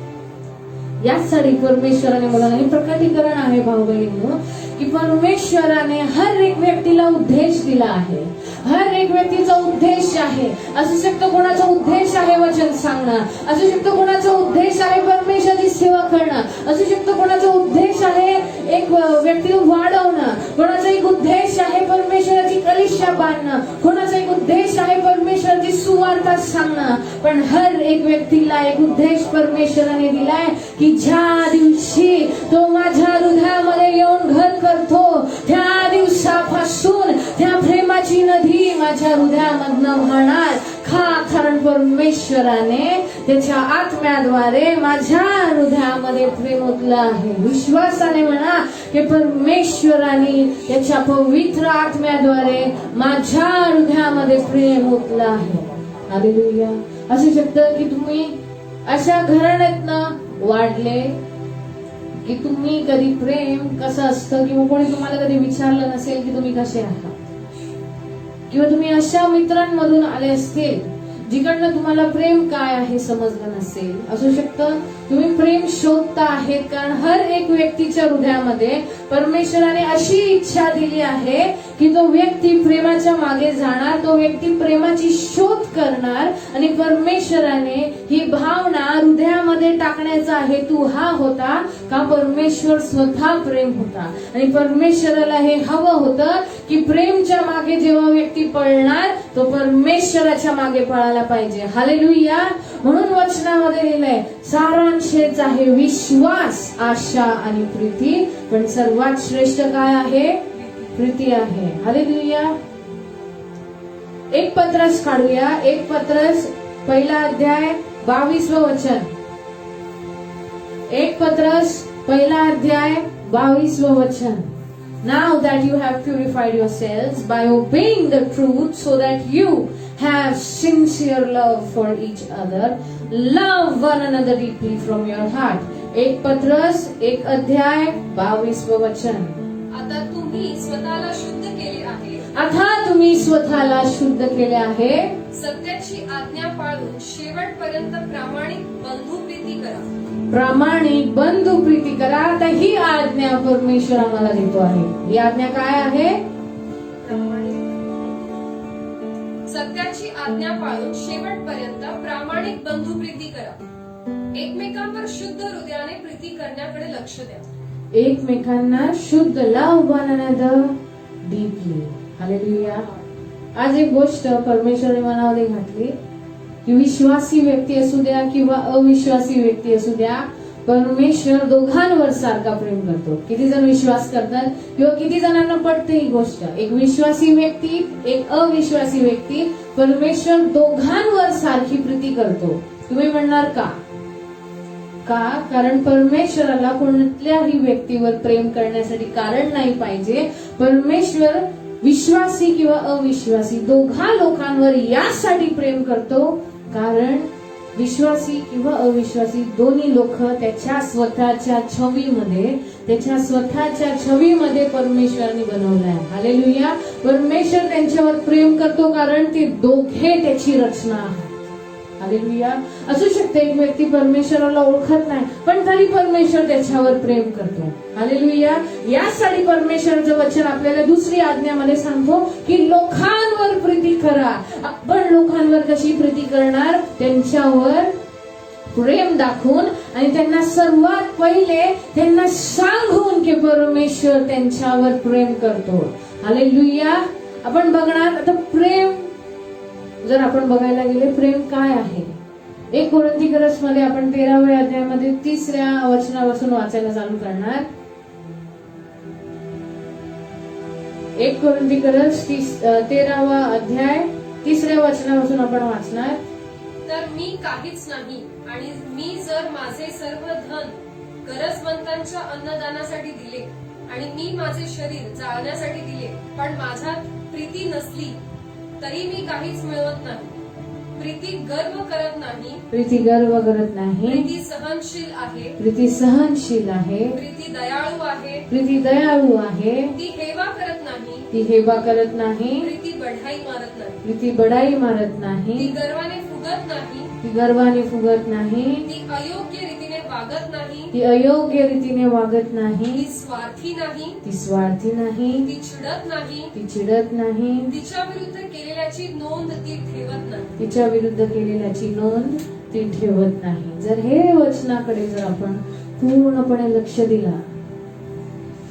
यासाठी परमेश्वराने बोला. हे प्रकटीकरण आहे भाऊ बहिणींनो, की परमेश्वराने हर एक व्यक्तीला उद्देश दिला आहे. हर एक व्यक्तीचा उद्देश आहे. असू शकतो कोणाचा उद्देश आहे वचन सांगणं, असू शकतो कोणाचा उद्देश आहे परमेश्वराची सेवा करणं, असू शकतो कोणाचा उद्देश आहे एक व्यक्ती वाढवणं, कोणाचा एक उद्देश आहे परमेश्वराची कलिशा बांधणं, कोणाचा एक उद्देश आहे परमेश्वराची सुवार्ता सांगणं. पण हर एक व्यक्तीला एक उद्देश परमेश्वराने दिलाय की ज्या दिवशी तो माझ्या हृदयामध्ये येऊन घर करतो, त्या दिवसापासून त्या प्रेमाची नदी माझ्या हृदयामधनं वाहणार. कारण परमेश्वराने त्याच्या आत्म्याद्वारे माझ्या हृदयामध्ये प्रेम ओतलं आहे. विश्वासाने म्हणा की परमेश्वराने त्याच्या पवित्र आत्म्याद्वारे माझ्या हृदयामध्ये प्रेम ओतलं आहे. हालेलुया. असू शकतं की तुम्ही अशा घराण्यातनं वाढले की तुम्ही कधी प्रेम कसं असतं किंवा कोणी तुम्हाला कधी विचारलं नसेल की तुम्ही कसे आहात, किंवा तुम्ही अशा मित्रांमधून आले असतील जिकडनं तुम्हाला प्रेम काय आहे समजलं नसेल. असू शकतं तुम्ही प्रेम शोधता आहेत, कारण हर एक व्यक्तीच्या हृदयामध्ये परमेश्वराने अशी इच्छा दिली आहे की तो व्यक्ती प्रेमाच्या मागे जाणार, तो व्यक्ती प्रेमाची शोध करणार. आणि परमेश्वराने ही भावना हृदयामध्ये टाकण्याचा हेतू हा होता का परमेश्वर स्वतः प्रेम होता आणि परमेश्वराला हे हवं होतं की प्रेमच्या मागे जेव्हा व्यक्ती पळणार तो परमेश्वराच्या मागे पळायला पाहिजे. हालेलुया. म्हणून वचनामध्ये लिहिलंय सारांश हेच आहे, विश्वास, आशा आणि प्रीती, पण सर्वात श्रेष्ठ काय आहे? प्रीती आहे. हालेलुया. एक पत्रस काढूया. एक पत्रस 1 अध्याय 22 वचन. एक पत्रस 1 अध्याय 22 वचन. Now that you have purified yourselves by obeying the truth, so that you have sincere love for each other, love one another deeply from your heart. एक पत्रस 1 अध्याय 22 वचन. आता तुम्ही स्वतःला शुद्ध केले आहे, आता तुम्ही स्वतःला शुद्ध केले आहे, सत्याची आज्ञा पाळून शेवटपर्यंत प्रामाणिक बंधुप्रीती करा. प्रामाणिक बंधू प्रीती करा. आता ही आज्ञा परमेश्वर आम्हाला देतो आहे. ही आज्ञा काय आहे? सत्याची आज्ञा पाळून शेवटपर्यंत प्रामाणिक बंधुप्रीती करा. एकमेकांवर शुद्ध हृदयाने प्रीती करण्याकडे लक्ष द्या. एकमेकांना शुद्ध, लव वन अनदर डीपली. हालेलुया. आज एक गोष्ट परमेश्वराने मनामध्ये घातली की विश्वासी व्यक्ती असू द्या किंवा अविश्वासी व्यक्ती असू द्या, परमेश्वर दोघांवर सारखा प्रेम करतो. किती जण विश्वास करतात किंवा किती जणांना पटते ही गोष्ट? एक विश्वासी व्यक्ती, एक अविश्वासी व्यक्ती, परमेश्वर दोघांवर सारखी प्रीती करतो. तुम्ही म्हणणार का? कारण परमेश्वराला कोणत्याही व्यक्तीवर प्रेम करण्यासाठी कारण नाही पाहिजे. परमेश्वर विश्वासी किंवा अविश्वासी दोघा लोकांवर यासाठी प्रेम करतो कारण विश्वासी किंवा अविश्वासी दोन्ही लोक त्याच्या स्वतःच्या छवीमध्ये परमेश्वराने बनवलं आहे. हालेलुया. परमेश्वर त्यांच्यावर प्रेम करतो कारण ते दोघे त्याची रचना आहेत. हालेलुया. असू शकते एक व्यक्ती परमेश्वराला ओळखत नाही पण तरी परमेश्वर त्याच्यावर प्रेम करतो. हालेलुया. यासाठी परमेश्वराचं वचन आपल्याला दुसरी आज्ञामध्ये सांगतो की लोकांवर प्रीती करा. आपण लोकांवर कशी प्रीती करणार? त्यांच्यावर प्रेम दाखवून आणि त्यांना सर्वात पहिले त्यांना सांगून की परमेश्वर त्यांच्यावर प्रेम करतो. हालेलुया. आपण बघणार आता प्रेम जर आपण बघायला गेले प्रेम काय आहे. 1 कोरिन्थीकरस मध्ये आपण 13व्या अध्यायामध्ये 3ऱ्या वचनापासून वाचायला चालू करणार. 1 कोरिन्थीकरस 13वा अध्याय 3ऱ्या वचनापासून आपण वाचणार. तर मी काहीच नाही आणि मी जर माझे सर्व धन गरजवंतांच्या अन्नदानासाठी दिले आणि मी माझे शरीर जाळण्यासाठी दिले पण माझ्यात प्रीती नसली तरी मी काहीच मिळवत नाही. प्रीती गर्व करत नाही, प्रीती गर्व करत नाही, प्रीती सहनशील आहे, प्रीती सहनशील आहे, प्रीती दयाळू आहे, प्रीती दयाळू आहे, ती हेवा करत नाही, ती हेवा करत नाही, प्रीती बढाई मारत नाही, प्रीती बडाई मारत ती नाही, गर्वाने फुगत नाही, ती गर्वाने फुगत नाही, ती अयोग्य रीतीने वागत नाही, ती अयोग्य रीतीने वागत नाही, ती स्वार्थी नाही, ती स्वार्थी नाही, ती चिडत नाही, ती चिडत नाही, तिच्या विरुद्ध केलेल्याची नोंद ती ठेवत नाही. तिच्या विरुद्ध केलेल्याची नोंद ती ठेवत नाही. जर हे वचनाकडे जर आपण पूर्णपणे लक्ष दिला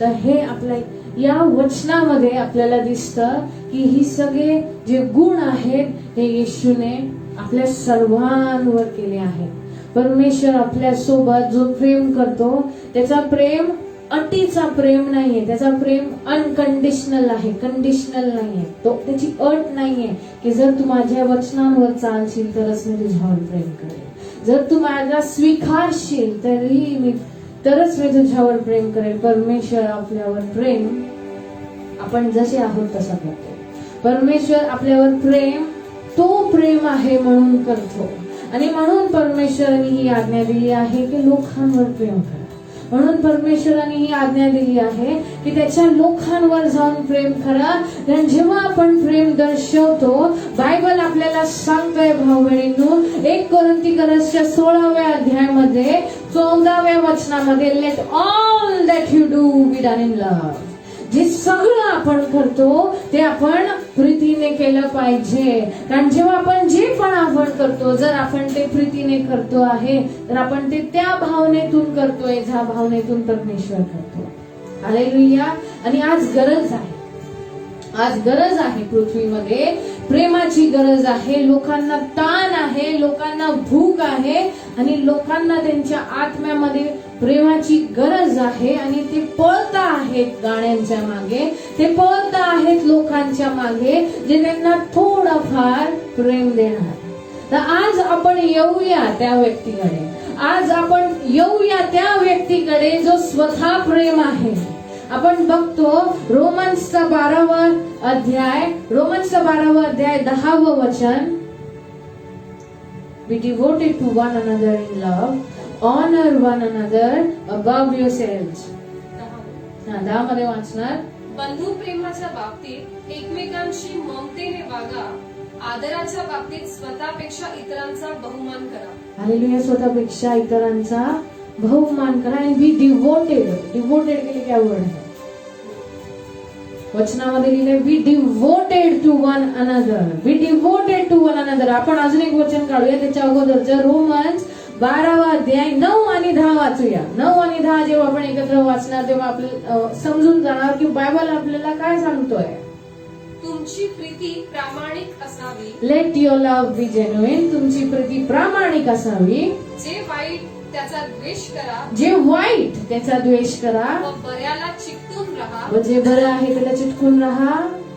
तर हे आपल्या या वचनामध्ये आपल्याला दिसतं की ही सगळे जे गुण आहेत ते येशूने आपल्या सर्वांवर केले आहेत. परमेश्वर आपल्या सोबत जो प्रेम करतो त्याचा प्रेम अटीचा प्रेम नाहीये, त्याचा प्रेम अनकंडिशनल आहे, कंडिशनल नाहीये. तो त्याची अट नाहीये की जर तू माझ्या वचनांवर चालशील तरच मी तुझ्यावर प्रेम करेल, जर तू माझा स्वीकारशील तरच मी तुझ्यावर प्रेम करेल. परमेश्वर आपल्यावर प्रेम आपण जसे आहोत तसा करतो. परमेश्वर आपल्यावर प्रेम तो प्रेम आहे म्हणून करतो आणि म्हणून परमेश्वराने ही आज्ञा दिली आहे की लोकांवर प्रेम करा. म्हणून परमेश्वराने ही आज्ञा दिली आहे की त्याच्या लोकांवर जाऊन प्रेम करा. कारण जेव्हा आपण प्रेम दर्शवतो बायबल आपल्याला सांगतोय भाऊ बहिणींनो 1 कोरिन्थीकरसच्या 16व्या अध्यायामध्ये 14व्या वचनामध्ये let all that you do be done in love. जे सगळं आपण करतो ते आपण प्रीतीने केलं पाहिजे. कारण जेव्हा आपण जे पण आपण करतो जर आपण ते प्रीतीने करतो आहे तर आपण ते त्या भावनेतून करतोय ज्या भावनेतून परमेश्वर करतो. हालेलुया. आणि आज गरज आहे पृथ्वीमध्ये प्रेमाची गरज आहे. लोकांना ताण आहे, लोकांना भूक आहे आणि लोकांना त्यांच्या आत्म्यामध्ये प्रेमाची गरज आहे आणि ते पळत आहेत गाण्यांच्या मागे, ते पळत आहेत लोकांच्या मागे जे त्यांना थोडंफार प्रेम देणार. तर आज आपण येऊया त्या व्यक्तीकडे, आज आपण येऊया त्या व्यक्तीकडे जो स्वतः प्रेम आहे. आपण बघतो रोमन्सचा 12वा अध्याय 10वं वचन. Be devoted to one another in love, honor one another above yourselves. 10 मध्ये वाचणार. बंधू प्रेमाच्या बाबतीत एकमेकांशी ममतेने वागा, आदराच्या बाबतीत स्वतःपेक्षा इतरांचा बहुमान करा. हालेलुया. स्वतःपेक्षा इतरांचा बहुमान करा आणि बी डिवोटेड. डिवोटेड केले काय वर्ड आहे वचनामध्ये लिहिलंय be devoted to one another. Be devoted to one another. आपण अजून एक वचन काढूया त्याच्या अगोदरचं रोमन्स 12वा अध्याय 9 आणि 10 वाचूया. 9 आणि 10 जेव्हा आपण एकत्र वाचणार तेव्हा आपल्याला समजून जाणार की बायबल आपल्याला काय सांगतोय. तुमची प्रीती प्रामाणिक असावी. Late your love B genuine. तुमची प्रीती प्रामाणिक असावी. जे वाईट त्याचा द्वेष करा, जे वाईट त्याचा द्वेष करा व बऱ्याला चिकटून राहा, व जे बरं आहे त्याला चिटकून राहा.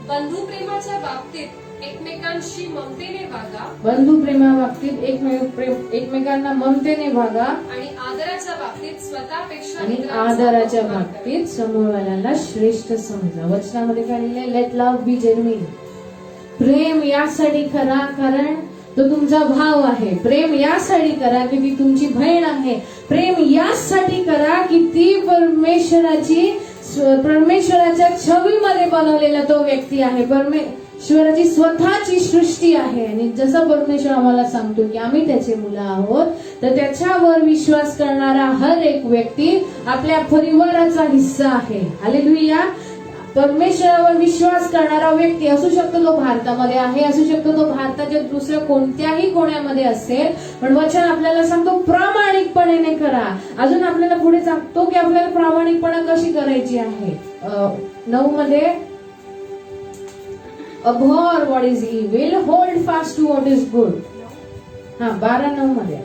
बंधू प्रेमाच्या बाबतीत एकमेकांशी ममतेने वागा, बंधू प्रेमाबाबतीत एकमेकांना ममतेने वागा आणि आदराच्या बाबतीत स्वतःपेक्षा आणि इतरांचा आदराच्या बहुमान करा. बाबतीत समोरवाल्याला श्रेष्ठ समजा. वचनामध्ये काय लिहिलंय लेट लव्ह बी जेन्युइन. प्रेम यासाठी करा कारण तो तुमचा भाव आहे. प्रेम यासाठी करा की ती तुमची बहीण आहे. प्रेम यासाठी करा की ती परमेश्वराच्या छवीमध्ये बनवलेला तो व्यक्ती आहे. ईश्वराची स्वतःची सृष्टी आहे आणि जसं परमेश्वर आम्हाला सांगतो की आम्ही त्याचे मुलं आहोत, तर त्याच्यावर विश्वास करणारा हर एक व्यक्ती आपल्या परिवाराचा हिस्सा आहे. हालेलुया. परमेश्वरावर विश्वास करणारा व्यक्ती असू शकतो तो भारतामध्ये आहे, असू शकतो तो भारताच्या दुसऱ्या कोणत्याही कोण्यामध्ये असेल, पण वचन आपल्याला सांगतो प्रामाणिकपणे करा. अजून आपल्याला पुढे सांगतो की आपल्याला प्रामाणिकपणा कशी करायची आहे. 9 मध्ये abhor what is evil, hold fast to what is good. 12:9 मध्ये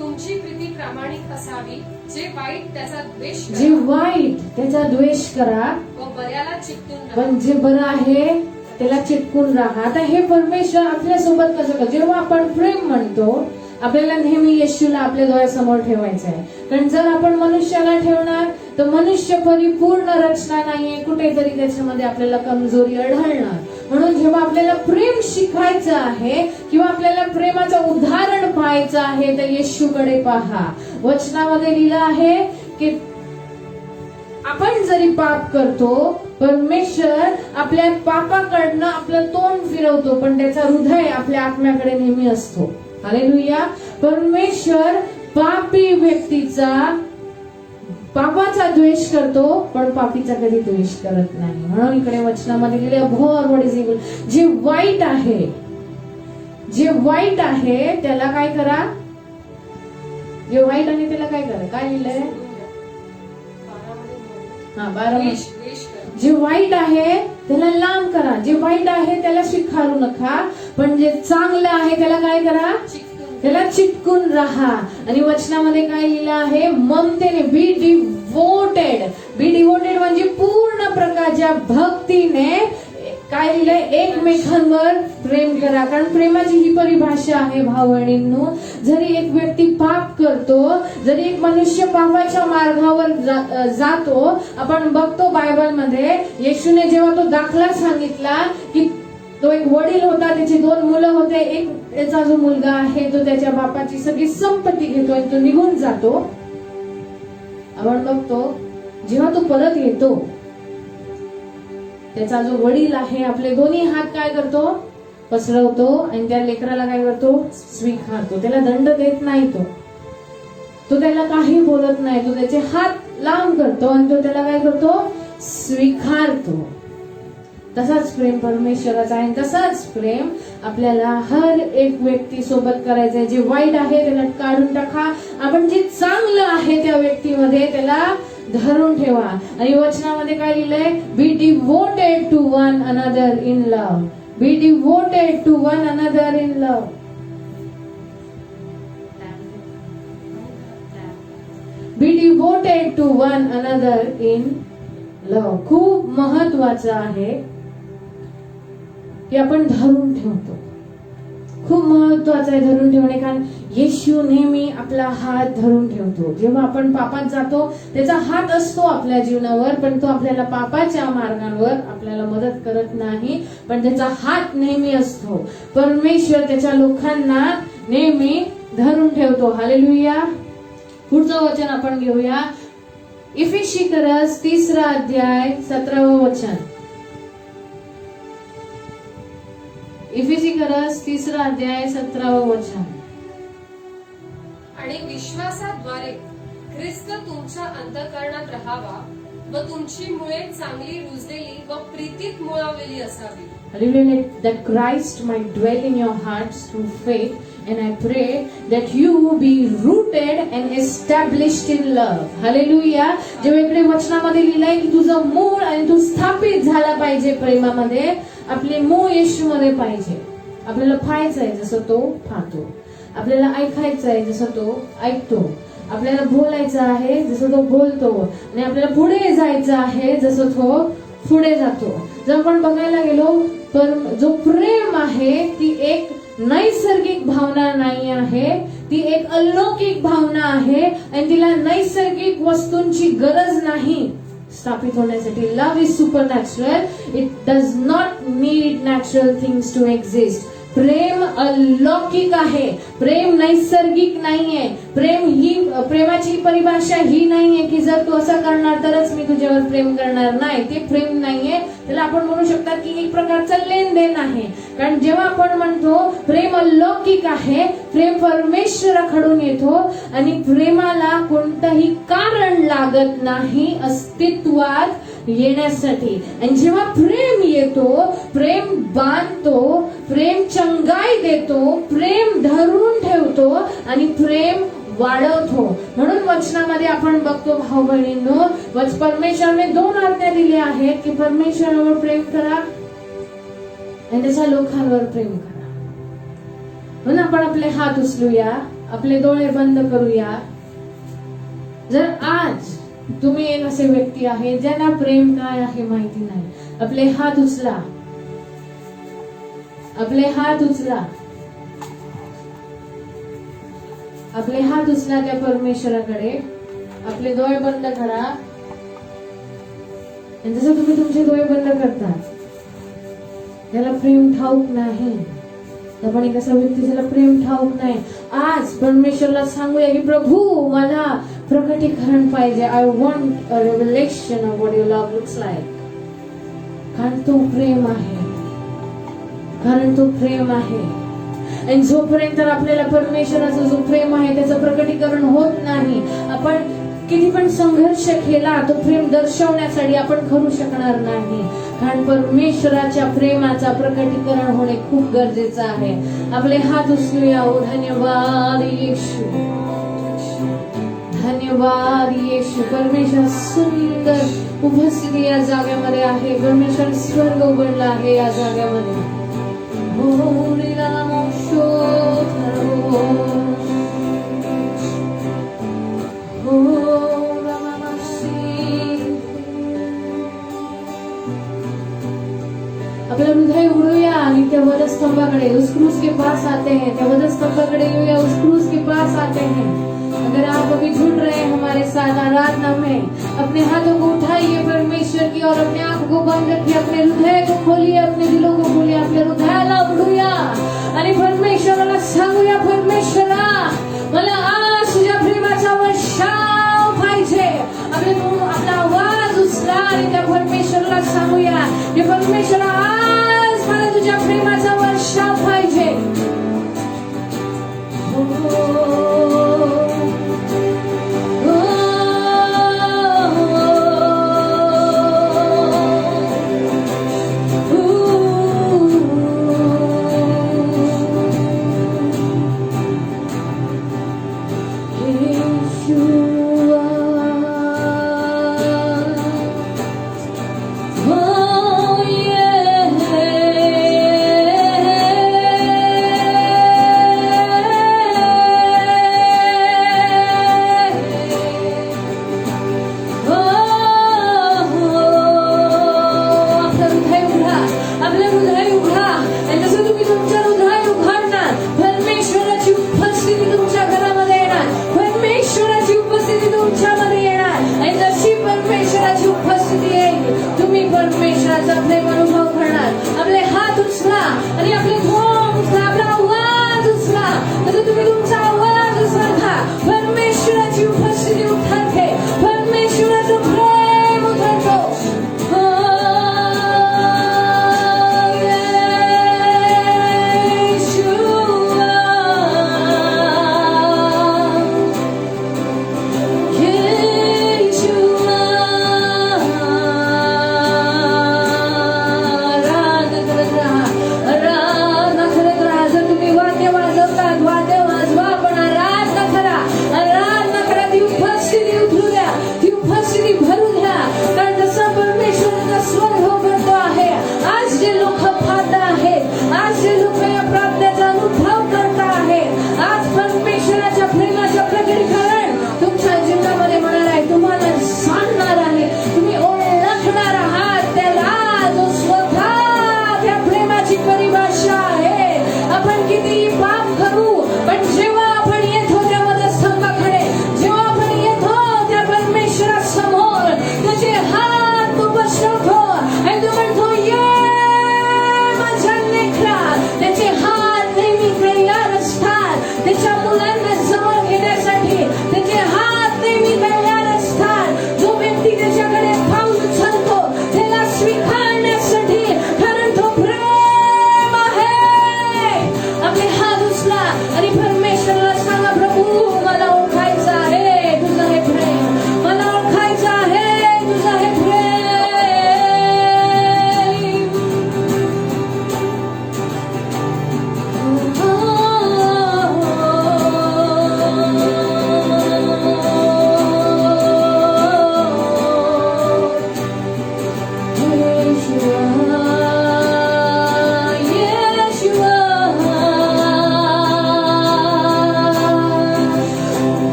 तुमची प्रीती प्रामाणिक असावी, जे वाईट त्याचा द्वेष जे करा वाईट त्याचा द्वेष करा, व बऱ्याला चिकटून राहा. पण जे बरं आहे त्याला चिटकून राहा. आता हे परमेश्वर आपल्यासोबत कसं करतो. जेव्हा आपण प्रेम म्हणतो, आपल्याला नेहमी येशूला आपल्या डोळ्यासमोर ठेवायचं आहे. कारण जर आपण मनुष्याला ठेवणार तर मनुष्य परिपूर्ण रचना नाहीये, कुठेतरी त्याच्यामध्ये आपल्याला कमजोरी आढळणार. म्हणून जेव्हा आपल्याला प्रेम शिकायचं आहे किंवा आपल्याला प्रेमाचं उदाहरण पाहायचं आहे तर येशूकडे पहा. वचनामध्ये लिहिलं आहे की आपण जरी पाप करतो, परमेश्वर आपल्या पापाकडनं आपलं तोंड फिरवतो, पण त्याचा हृदय आपल्या आत्म्याकडे नेहमी असतो. हालेलुया. परमेश्वर पापी व्यक्तीचा पापाचा द्वेष करतो, पण पापीचा कधी द्वेष करत नाही. म्हणून इकडे वचनामध्ये लिहिले abhor what is evil, जे वाईट आहे, जे वाईट आहे त्याला काय करा. जे वाईट आहे त्याला काय करा. काय लिहिलंय. 12 द्वेष करा. जे वाईट आहे त्याला लांब करा. जे वाईट आहे त्याला स्वीकारू नका, पण जे चांगलं आहे त्याला काय करा. चिकटून त्याला चिटकून राहा. आणि वचनामध्ये काय लिहिलं आहे. ममतेने बी डिवोटेड. बी डिवोटेड म्हणजे पूर्ण प्रकारच्या भक्तीने काय लिहिलंय. एकमेकांवर प्रेम करा. कारण प्रेमाची ही परिभाषा आहे भाऊ बहिणींनो. जरी एक व्यक्ती पाप करतो, जरी एक मनुष्य पापाच्या मार्गावर जातो, आपण बघतो बायबलमध्ये येशूने जेव्हा तो दाखला सांगितला की तो एक वडील होता, त्याची 2 मुलं होते. एक त्याचा जो मुलगा आहे तो त्याच्या बापाची सगळी संपत्ती घेतो आणि तो निघून जातो. आपण बघतो जेव्हा तो परत येतो, त्याचा जो वडील आहे आपले दोन्ही हात काय करतो. पसरवतो आणि त्या लेकराला काय करतो. स्वीकारतो. त्याला दंड देत नाही. तो त्याला काही बोलत नाही. तो त्याचे हात लांब करतो आणि तो त्याला काय करतो. स्वीकारतो. तसाच प्रेम परमेश्वराचा आहे. तसाच प्रेम आपल्याला हर एक व्यक्ती सोबत करायचं आहे. जे वाईट आहे त्याला काढून टाका. आपण जे चांगलं आहे त्या व्यक्तीमध्ये त्याला धरून ठेवा. आणि वचनामध्ये काय लिहिलंय. Be devoted to one another in love. Be devoted to one another in love. Be devoted to one another in love. खूप महत्वाचं आहे की आपण धरून ठेवतो. खूप महत्वाचं आहे धरून ठेवणे. कारण येशू नेहमी आपला हात धरून ठेवतो. जेव्हा आपण पापात जातो त्याचा हात असतो आपल्या जीवनावर, पण तो आपल्याला पापाच्या मार्गावर आपल्याला मदत करत नाही, पण त्याचा हात नेहमी असतो. परमेश्वर त्याच्या लोकांना नेहमी धरून ठेवतो. हालेलुया. पुढचं वचन आपण घेऊया. इफिसिकरस 3 अध्याय 17 वचन. इफिसिकरस 3 अध्याय 17 वचन. आणि विश्वासाद्वारे ख्रिस्त तुमच्या अंतःकरणात राहावा व तुमची मुळे चांगली रुजलेली व प्रीतीत मुळावलेली असावी. That Christ might dwell in your hearts through faith, and I pray that you be rooted and established in love. Hallelujah. जेव्हा इकडे वचनामध्ये लिहिलंय की तुझं मूळ आणि तू स्थापित झाला पाहिजे प्रेमामध्ये. आपले मूळ येशूमध्ये पाहिजे. आपल्याला पाहायचंय जसं तो पाहतो. आपल्याला ऐकायचं आहे जसं तो ऐकतो. आपल्याला बोलायचं आहे जसं तो बोलतो. आणि आपल्याला पुढे जायचं आहे जसं तो पुढे जातो. जर आपण बघायला गेलो तर जो प्रेम आहे ती एक नैसर्गिक भावना नाही आहे. ती एक अलौकिक भावना आहे आणि तिला नैसर्गिक वस्तूंची गरज नाही स्थापित होण्यासाठी. Love is supernatural. It does not need natural things to exist. प्रेम अलौकिक आहे. प्रेम नैसर्गिक नाहीये. प्रेमाची परिभाषा ही नाहीये की जर तू असं करणार तरच मी तुझ्यावर प्रेम करणार. नाही, ते प्रेम नाहीये. त्याला आपण म्हणू शकता की एक प्रकारचं लेनदेन आहे. कारण जेव्हा आपण म्हणतो प्रेम अलौकिक आहे, प्रेम परमेश्वराकडून येतो आणि प्रेमाला कोणतंही कारण लागत नाही अस्तित्वात येण्यासाठी. आणि जेव्हा प्रेम येतो, प्रेम बांधतो, प्रेम चंगाई देतो, प्रेम धरून ठेवतो आणि प्रेम वाढवतो. म्हणून वचनामध्ये आपण बघतो भाऊ बहिणींनो, परमेश्वराने 2 आज्ञा दिल्या आहेत की परमेश्वरावर प्रेम करा आणि त्याच्या लोकांवर प्रेम करा. म्हणून आपण आपले हात उचलूया, आपले डोळे बंद करूया. जर आज तुम्ही एक असे व्यक्ती आहे ज्यांना प्रेम काय आहे माहिती नाही, आपले हात उचला, आपले हात उचला, आपले हात उचला त्या परमेश्वराकडे. आपले डोळे बंद करा. आणि जसं तुम्ही तुमचे डोळे बंद करता, त्याला प्रेम ठाऊक नाही, आपण एक असा व्यक्ती ज्याला प्रेम ठाऊक नाही, आज परमेश्वरला सांगूया की प्रभू मला प्रकटीकरण पाहिजे. I want a revelation of what your love looks like. कारण तो प्रेम आहे, कारण तो प्रेम आहे. आणि जोपर्यंत आपल्याला परमेश्वराचं जो प्रेम आहे त्याचं प्रकटीकरण होत नाही, आपण किती पण संघर्ष केला तो प्रेम दर्शवण्यासाठी आपण करू शकणार नाही. कारण परमेश्वराच्या प्रेमाचा प्रकटीकरण होणे खूप गरजेचं आहे. आपले हात उचलूया. ओ धन्यवाद येशू, धन्यवाद येशू. परमेश्वर सुंदर उपस्थिती या जागेमध्ये आहे. परमेश्वर स्वर्ग उघडला आहे या जागेमध्ये. आपलं हृदय उडूया आणि त्या वधस्तंभाकडे, उस क्रूस के पास आते हैं, त्या वधस्तंभाकडे येऊया, उस क्रूस के पास आते हैं. अगर आप अभी जुड़ रहे हैं हमारे साथ आराधना में, अपने हाथों को उठाइए परमेश्वर की और अपने आंखों को बंद रखिए, अपने हृदय को खोलिए, अपने दिलों को खोलिए, आपल्या हृदयाला उडूया आणि परमेश्वराला सांगूया, परमेश्वरा मला आज तुझ्या प्रेमाचा वर्षाव पाहिजे. आपला आवाज उचला आणि त्या परमेश्वराला सांगूया की परमेश्वरा आज मला तुझ्या प्रेमाचा वर्षाव पाहिजे.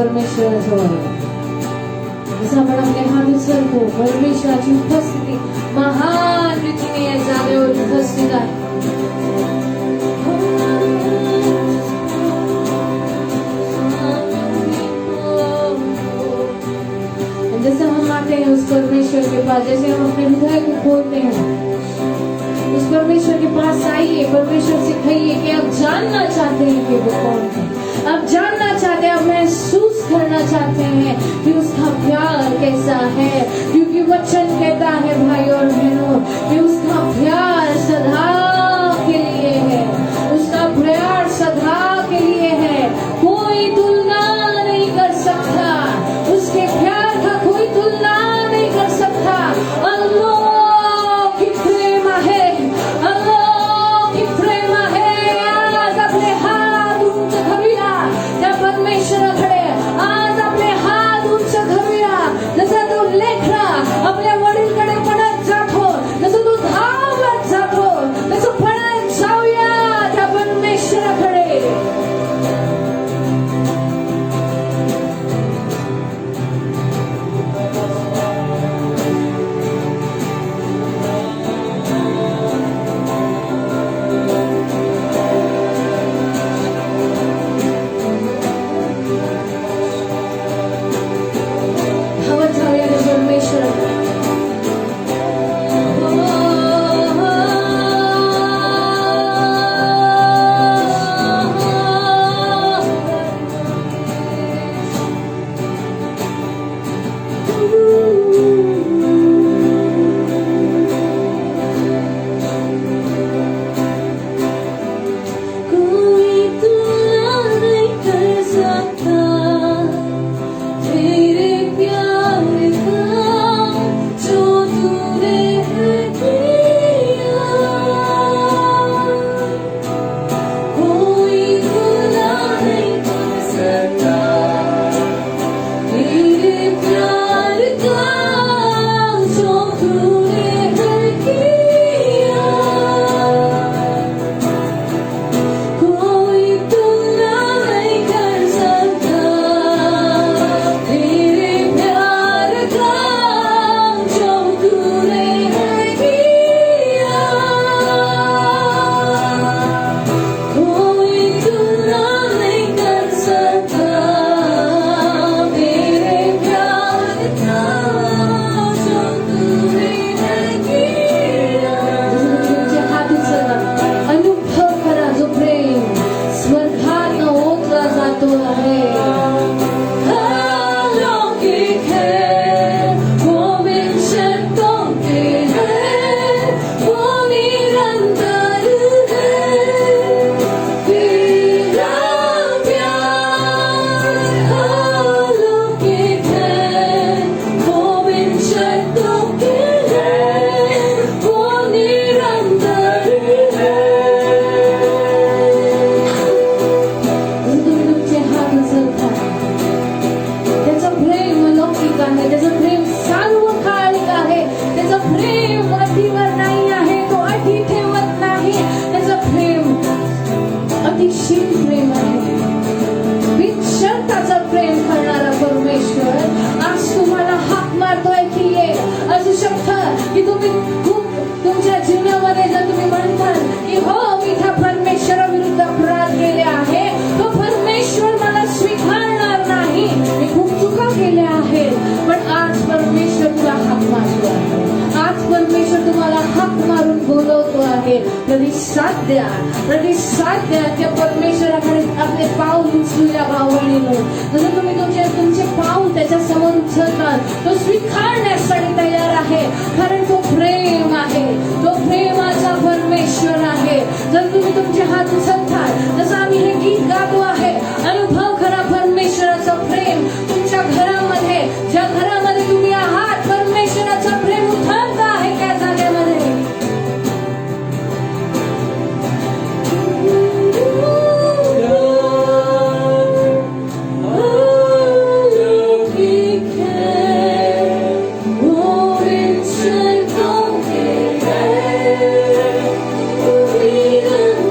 परमेश्वराजवळ जसं आपण आपले हात उचलतो परमेश्वराची उपस्थिती महान रीतीने या जागेवर उपस्थित आहे. जैसे हम आते हैं उस परमेश्वर के पास, जैसे हम अपने हृदय को खोलते हैं उस परमेश्वर के पास आइए, परमेश्वर से कहिए कि आप जानना चाहते हैं कि वो कौन है, आप जानना चाहते हैं, आप महसूस करना चाहते हैं कि उसका प्यार कैसा है, क्योंकि वचन कहता है भाई और बहनों कि उसका प्यार सदा के लिए है, उसका प्यार सदा के लिए है, कोई तुलना नहीं कर सकता, उसके प्यार का कोई तुलना नहीं कर सकता. अल्लाह की प्रेम आहे, अल्लाह की प्रेम आहे. आज आपले हात उंच करूया त्या परमेश्वराकडे, आज आपले हात उंच करूया. जसा तो लेकरा आपल्या वडीलकडे पळत जातो, जसं तो धावत जातो, तसं पळत जाऊया त्या परमेश्वराकडे. धावत जाऊया त्या परमेश्वराकडे. कोई तुलना नहीं कर सकता तेरे प्यार का जो तूने है किया. कोई तुलना नहीं कर सकता तेरे प्यार का जो तूने है किया. कोई तुलना नहीं कर सकता तेरे प्यार का जो तूने है किया. कोई तुलना नहीं कर सकता तेरे प्यार का जो तूने है किया. तुमचे हात उचला, अनुभव करा जो प्रेम स्वर्गात ओतला जातो आहे. अलौकिक है वो बिन शर्तों के है, वो निरंतर है तेरा प्यार. अलौकिक है वो बिन शर्तों के है, वो निरंतर है. तुम्ही तुमचे हात उचलता, त्याचं प्रेम अलौकिक आहे, त्याचं प्रेम सार्वकालिक आहे, त्याचं प्रेम अटीवर नाही आहे, तो अटी ठेवत नाही, त्याचं प्रेम अतिशील प्रेम आहे, बिनशर्ताचं प्रेम करणारा परमेश्वर आज तुम्हाला हाक मारतोय की ये. असू शकतं की तुम्ही खूप तुमच्या जीवनामध्ये जर तुम्ही म्हणताल की हो मी त्या परमेश्वराविरुद्ध अपराध केले आहे, तो परमेश्वर मला स्वीकारणार नाही, मी खूप चुका केल्या आहेत, पण आज परमेश्वर तुला हाक मारतो आहे, आज परमेश्वर तुम्हाला हाक मारून बोलवतो आहे. प्रतिसाद द्या, प्रतिसाद द्या त्या परमेश्वराकडे आपले पाऊल उचलूया भावणीनं. जसं तुम्ही तुमचे पाऊल त्याच्या समोर उचलतात, तो स्वीकारण्यासाठी तयार आहे, कारण तो प्रेम आहे, तो प्रेमाचा परमेश्वर आहे. जर तुम्ही तुमचे हात उचलतात, जसं आम्ही हे गीत गातो आहे, अनुभव करा परमेश्वराचं प्रेम तुमच्या घरामध्ये, ज्या घरामध्ये तुम्ही आहात परमेश्वराचं प्रेम उतरत आहे त्या जागेमध्ये. अलौकिक है वो बिन शर्तों के है, वो निरंतर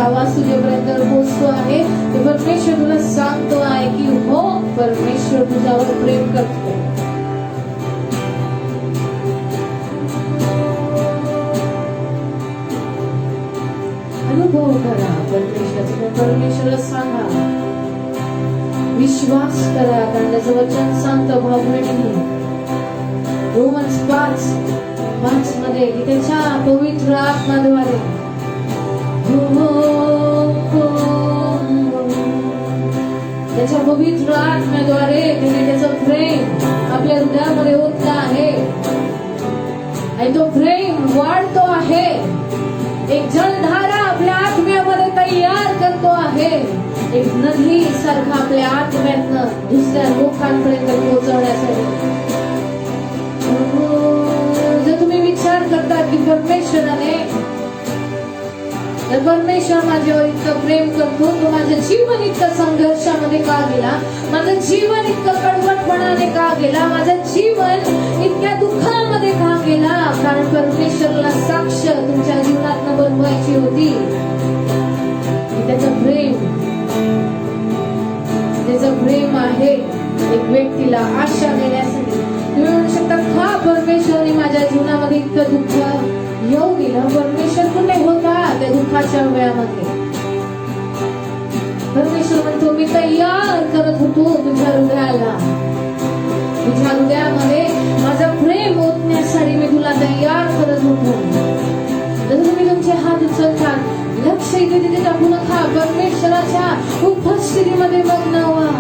आवाज तुझ्यापर्यंत पोहोचतो आहे तर परमेश्वर तुला सांगतो आहे की हो परमेश्वर तुझ्यावर प्रेम करतो. अनुभव करा परमेश्वराचा, परमेश्वराला सांगा, विश्वास करा, कारण त्याचं वचन सांगतं भाऊ बहिणी रोमन्स 5:5 मध्ये की त्याच्या पवित्र आत्म्याद्वारे त्याच्या पवित्र आत्म्याद्वारे त्याने त्याचं प्रेम आपल्या हृदयामध्ये ओतलं आहे आणि तो प्रेम वाढतो आहे. एक जलधारा आपल्या आत्म्यामध्ये तयार करतो आहे, एक नदी सारखा आपल्या आत्म्यातनं दुसऱ्या लोकांपर्यंत पोहोचवण्यासाठी. जर तुम्ही विचार करता की परमेश्वर माझ्यावर इतकं प्रेम करतो, तो माझं जीवन इतकं संघर्षामध्ये का गेला, माझं जीवन इतकं कडवटपणाने का गेला, माझं जीवन इतक्या दुःखामध्ये का गेला, कारण परमेश्वराला साक्ष तुमच्या जीवनात बनवायची होती. त्याचं प्रेम आहे एक व्यक्तीला आशा देण्यासाठी. तुम्ही म्हणू शकता का परमेश्वराने माझ्या जीवनामध्ये इतकं दुःख येऊ दिलं, परमेश्वर कुठे होता त्या दुःखाच्या वेळामध्ये. परमेश्वर म्हणतो मी तयार करत होतो तुझ्या हृदयाला, तुझ्या हृदयामध्ये माझं प्रेम ओतण्यासाठी मी तुला तयार करत होतो. जर तुम्ही तुमचे हात उचलता लक्ष इथे तिथे टाकू नका, परमेश्वराच्या उपस्थितीमध्ये मग्न व्हा.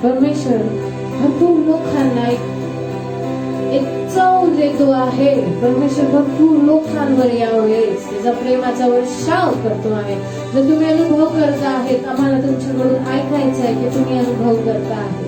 परमेश्वर भरपूर लोकांना एक चव देतो आहे. परमेश्वर भरपूर लोकांवर यावेळेस त्याचा प्रेमाचा वर्षाव करतो आहे. जर तुम्ही अनुभव करता आहेत, आम्हाला तुमच्याकडून ऐकायचं आहे की तुम्ही अनुभव करता आहे.